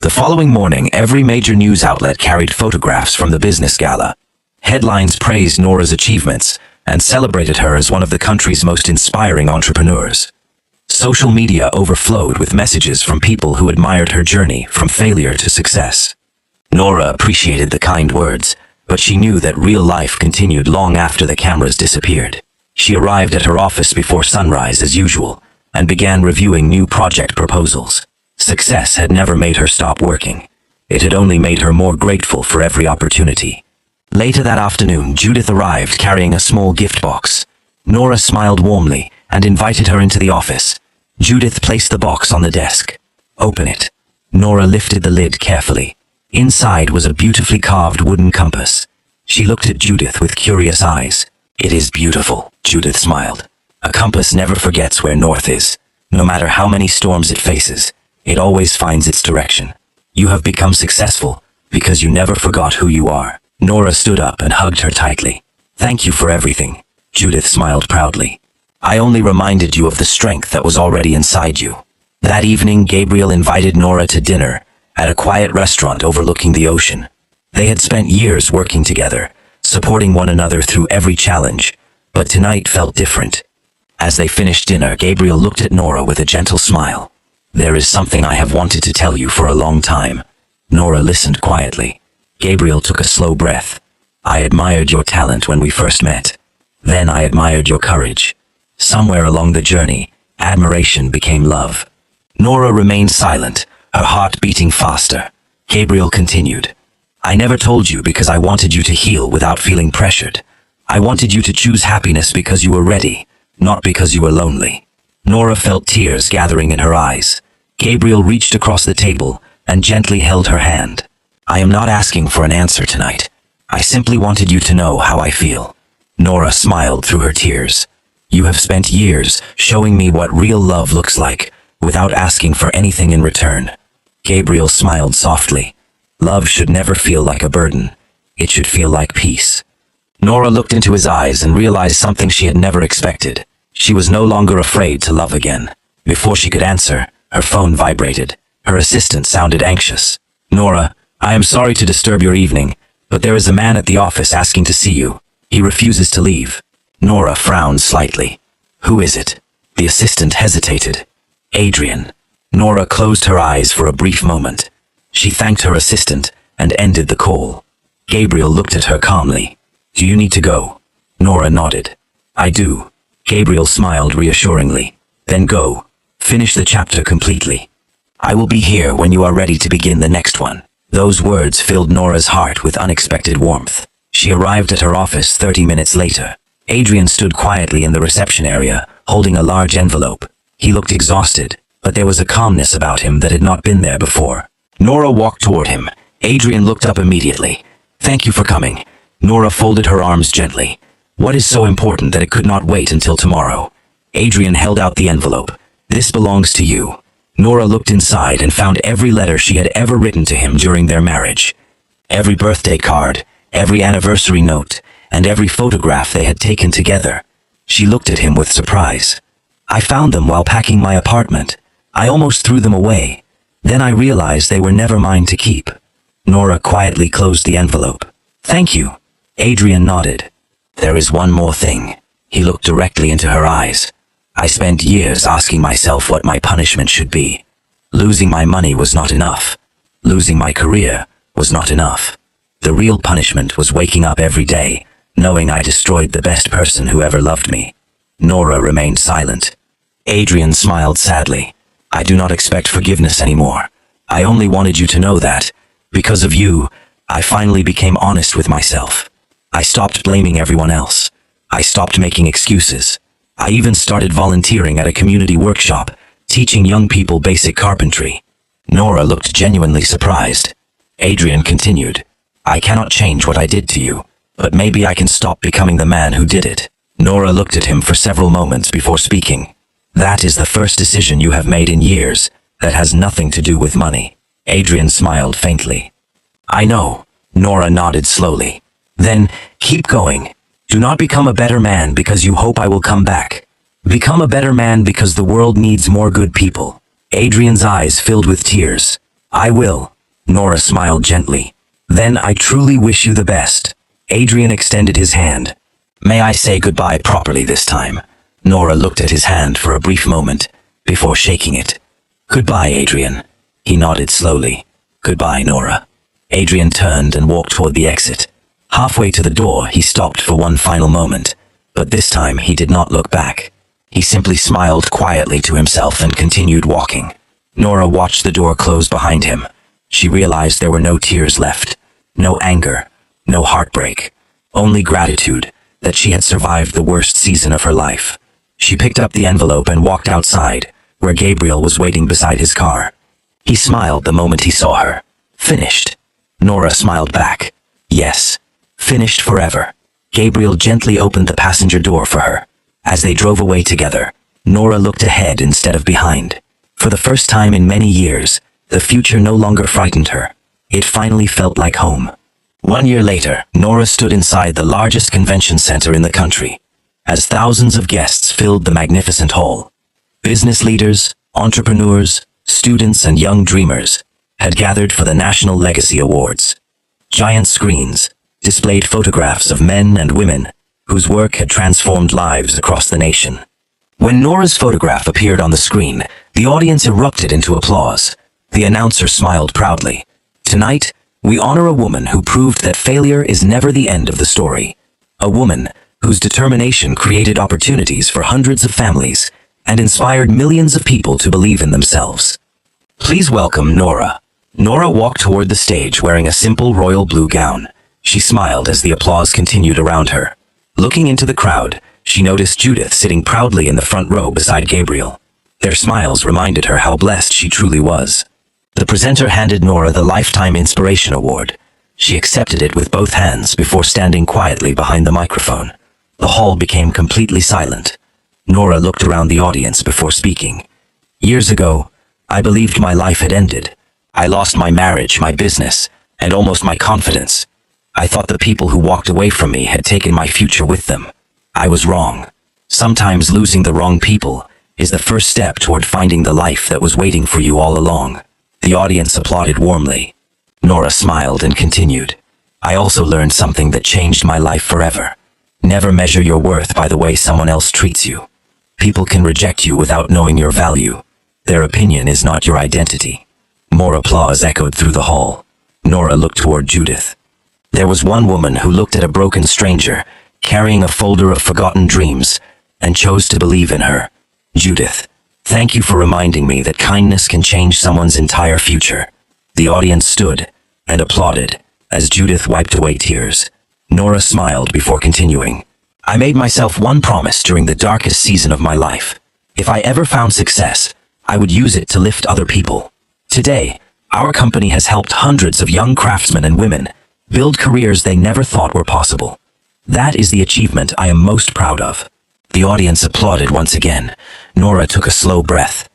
The following morning, every major news outlet carried photographs from the business gala. Headlines praised Nora's achievements and celebrated her as one of the country's most inspiring entrepreneurs. Social media overflowed with messages from people who admired her journey from failure to success. Nora appreciated the kind words, but she knew that real life continued long after the cameras disappeared. She arrived at her office before sunrise as usual, and began reviewing new project proposals. Success had never made her stop working. It had only made her more grateful for every opportunity. Later that afternoon, Judith arrived carrying a small gift box. Nora smiled warmly and invited her into the office. Judith placed the box on the desk. "Open it." Nora lifted the lid carefully. Inside was a beautifully carved wooden compass. She looked at Judith with curious eyes. "It is beautiful," Judith smiled. "A compass never forgets where north is. No matter how many storms it faces, it always finds its direction. You have become successful because you never forgot who you are." Nora stood up and hugged her tightly. "Thank you for everything," Judith smiled proudly. "I only reminded you of the strength that was already inside you." That evening, Gabriel invited Nora to dinner at a quiet restaurant overlooking the ocean. They had spent years working together, supporting one another through every challenge, but tonight felt different. As they finished dinner, Gabriel looked at Nora with a gentle smile. "There is something I have wanted to tell you for a long time." Nora listened quietly. Gabriel took a slow breath. "I admired your talent when we first met. Then I admired your courage. Somewhere along the journey, admiration became love." Nora remained silent, her heart beating faster. Gabriel continued. "I never told you because I wanted you to heal without feeling pressured. I wanted you to choose happiness because you were ready, not because you were lonely." Nora felt tears gathering in her eyes. Gabriel reached across the table and gently held her hand. "I am not asking for an answer tonight. I simply wanted you to know how I feel." Nora smiled through her tears. "You have spent years showing me what real love looks like, without asking for anything in return." Gabriel smiled softly. "Love should never feel like a burden. It should feel like peace." Nora looked into his eyes and realized something she had never expected. She was no longer afraid to love again. Before she could answer, her phone vibrated. Her assistant sounded anxious. "Nora, I am sorry to disturb your evening, but there is a man at the office asking to see you. He refuses to leave." Nora frowned slightly. "Who is it?" The assistant hesitated. "Adrian." Nora closed her eyes for a brief moment. She thanked her assistant and ended the call. Gabriel looked at her calmly. "Do you need to go?" Nora nodded. "I do." Gabriel smiled reassuringly. "Then go. Finish the chapter completely. I will be here when you are ready to begin the next one." Those words filled Nora's heart with unexpected warmth. She arrived at her office 30 minutes later. Adrian stood quietly in the reception area, holding a large envelope. He looked exhausted, but there was a calmness about him that had not been there before. Nora walked toward him. Adrian looked up immediately. "Thank you for coming." Nora folded her arms gently. "What is so important that it could not wait until tomorrow?" Adrian held out the envelope. "This belongs to you." Nora looked inside and found every letter she had ever written to him during their marriage. Every birthday card, every anniversary note, and every photograph they had taken together. She looked at him with surprise. "I found them while packing my apartment. I almost threw them away. Then I realized they were never mine to keep." Nora quietly closed the envelope. "Thank you." Adrian nodded. "There is one more thing." He looked directly into her eyes. "I spent years asking myself what my punishment should be. Losing my money was not enough. Losing my career was not enough. The real punishment was waking up every day, knowing I destroyed the best person who ever loved me." Nora remained silent. Adrian smiled sadly. "I do not expect forgiveness anymore. I only wanted you to know that, because of you, I finally became honest with myself. I stopped blaming everyone else. I stopped making excuses. I even started volunteering at a community workshop, teaching young people basic carpentry." Nora looked genuinely surprised. Adrian continued. "I cannot change what I did to you, but maybe I can stop becoming the man who did it." Nora looked at him for several moments before speaking. "That is the first decision you have made in years that has nothing to do with money." Adrian smiled faintly. "I know." Nora nodded slowly. "Then, keep going. Do not become a better man because you hope I will come back. Become a better man because the world needs more good people." Adrian's eyes filled with tears. "I will." Nora smiled gently. "Then I truly wish you the best." Adrian extended his hand. "May I say goodbye properly this time?" Nora looked at his hand for a brief moment, before shaking it. "Goodbye, Adrian." He nodded slowly. "Goodbye, Nora." Adrian turned and walked toward the exit. Halfway to the door, he stopped for one final moment, but this time he did not look back. He simply smiled quietly to himself and continued walking. Nora watched the door close behind him. She realized there were no tears left, no anger, no heartbreak, only gratitude that she had survived the worst season of her life. She picked up the envelope and walked outside, where Gabriel was waiting beside his car. He smiled the moment he saw her. "Finished?" Nora smiled back. "Yes. Finished forever." Gabriel gently opened the passenger door for her. As they drove away together, Nora looked ahead instead of behind. For the first time in many years, the future no longer frightened her. It finally felt like home. 1 year later, Nora stood inside the largest convention center in the country, as thousands of guests filled the magnificent hall. Business leaders, Entrepreneurs, students, and young dreamers had gathered for the National Legacy Awards. Giant screens displayed photographs of men and women whose work had transformed lives across the nation. When Nora's photograph appeared on the screen, the audience erupted into applause. The announcer smiled proudly. Tonight, we honor a woman who proved that failure is never the end of the story. A woman whose determination created opportunities for hundreds of families and inspired millions of people to believe in themselves. Please welcome Nora. Nora walked toward the stage wearing a simple royal blue gown. She smiled as the applause continued around her. Looking into the crowd, she noticed Judith sitting proudly in the front row beside Gabriel. Their smiles reminded her how blessed she truly was. The presenter handed Nora the Lifetime Inspiration Award. She accepted it with both hands before standing quietly behind the microphone. The hall became completely silent. Nora looked around the audience before speaking. Years ago, I believed my life had ended. I lost my marriage, my business, and almost my confidence. I thought the people who walked away from me had taken my future with them. I was wrong. Sometimes losing the wrong people is the first step toward finding the life that was waiting for you all along. The audience applauded warmly. Nora smiled and continued. I also learned something that changed my life forever. Never measure your worth by the way someone else treats you. People can reject you without knowing your value. Their opinion is not your identity. More applause echoed through the hall. Nora looked toward Judith. There was one woman who looked at a broken stranger, carrying a folder of forgotten dreams, and chose to believe in her. Judith, thank you for reminding me that kindness can change someone's entire future. The audience stood and applauded as Judith wiped away tears. Nora smiled before continuing. I made myself one promise during the darkest season of my life. If I ever found success, I would use it to lift other people. Today, our company has helped hundreds of young craftsmen and women build careers they never thought were possible. That is the achievement I am most proud of. The audience applauded once again. Nora took a slow breath.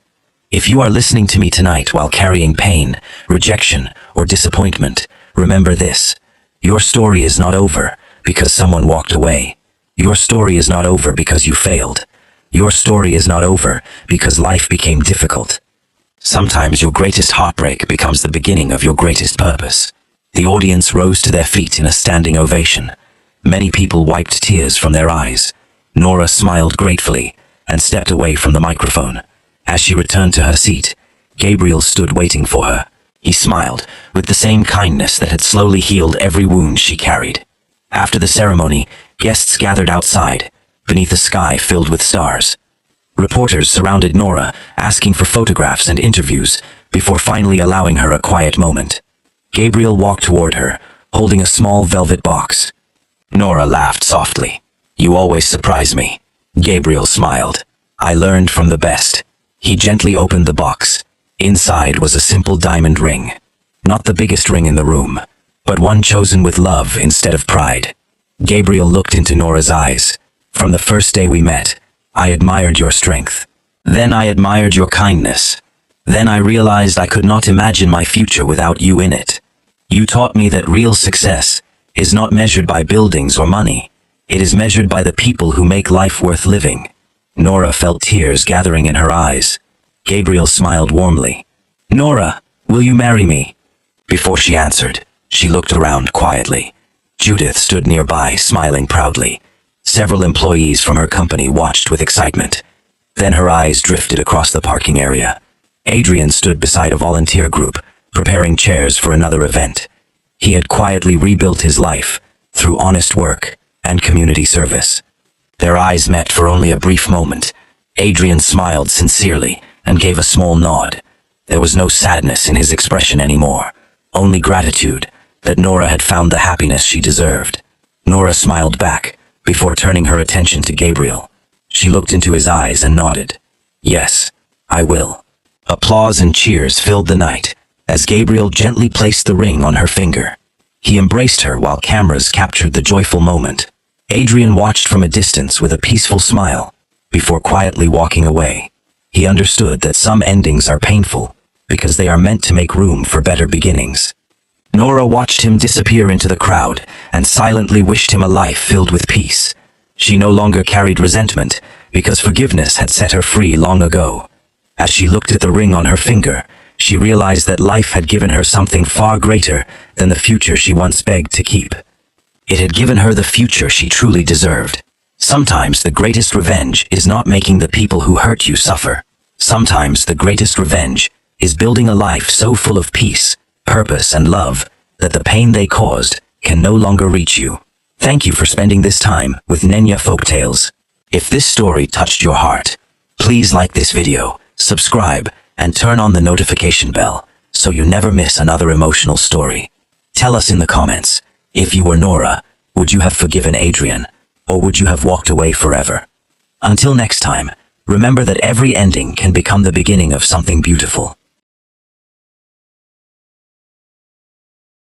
If you are listening to me tonight while carrying pain, rejection, or disappointment, remember this. Your story is not over because someone walked away. Your story is not over because you failed. Your story is not over because life became difficult. Sometimes your greatest heartbreak becomes the beginning of your greatest purpose. The audience rose to their feet in a standing ovation. Many people wiped tears from their eyes. Nora smiled gratefully and stepped away from the microphone. As she returned to her seat, Gabriel stood waiting for her. He smiled with the same kindness that had slowly healed every wound she carried. After the ceremony, guests gathered outside, beneath a sky filled with stars. Reporters surrounded Nora, asking for photographs and interviews, before finally allowing her a quiet moment. Gabriel walked toward her, holding a small velvet box. Nora laughed softly. You always surprise me. Gabriel smiled. I learned from the best. He gently opened the box. Inside was a simple diamond ring. Not the biggest ring in the room, but one chosen with love instead of pride. Gabriel looked into Nora's eyes. From the first day we met, I admired your strength. Then I admired your kindness. Then I realized I could not imagine my future without you in it. You taught me that real success is not measured by buildings or money. It is measured by the people who make life worth living. Nora felt tears gathering in her eyes. Gabriel smiled warmly. Nora, will you marry me? Before she answered, she looked around quietly. Judith stood nearby, smiling proudly. Several employees from her company watched with excitement. Then her eyes drifted across the parking area. Adrian stood beside a volunteer group, preparing chairs for another event. He had quietly rebuilt his life through honest work and community service. Their eyes met for only a brief moment. Adrian smiled sincerely and gave a small nod. There was no sadness in his expression anymore, only gratitude that Nora had found the happiness she deserved. Nora smiled back before turning her attention to Gabriel. She looked into his eyes and nodded. Yes, I will. Applause and cheers filled the night as Gabriel gently placed the ring on her finger. He embraced her while cameras captured the joyful moment. Adrian watched from a distance with a peaceful smile before quietly walking away. He understood that some endings are painful because they are meant to make room for better beginnings. Nora watched him disappear into the crowd and silently wished him a life filled with peace. She no longer carried resentment because forgiveness had set her free long ago. As she looked at the ring on her finger, she realized that life had given her something far greater than the future she once begged to keep. It had given her the future she truly deserved. Sometimes the greatest revenge is not making the people who hurt you suffer. Sometimes the greatest revenge is building a life so full of peace, purpose, and love that the pain they caused can no longer reach you. Thank you for spending this time with Nenya Folktales. If this story touched your heart, please like this video, subscribe, and turn on the notification bell so you never miss another emotional story. Tell us in the comments, if you were Nora, would you have forgiven Adrian, or would you have walked away forever? Until next time, remember that every ending can become the beginning of something beautiful.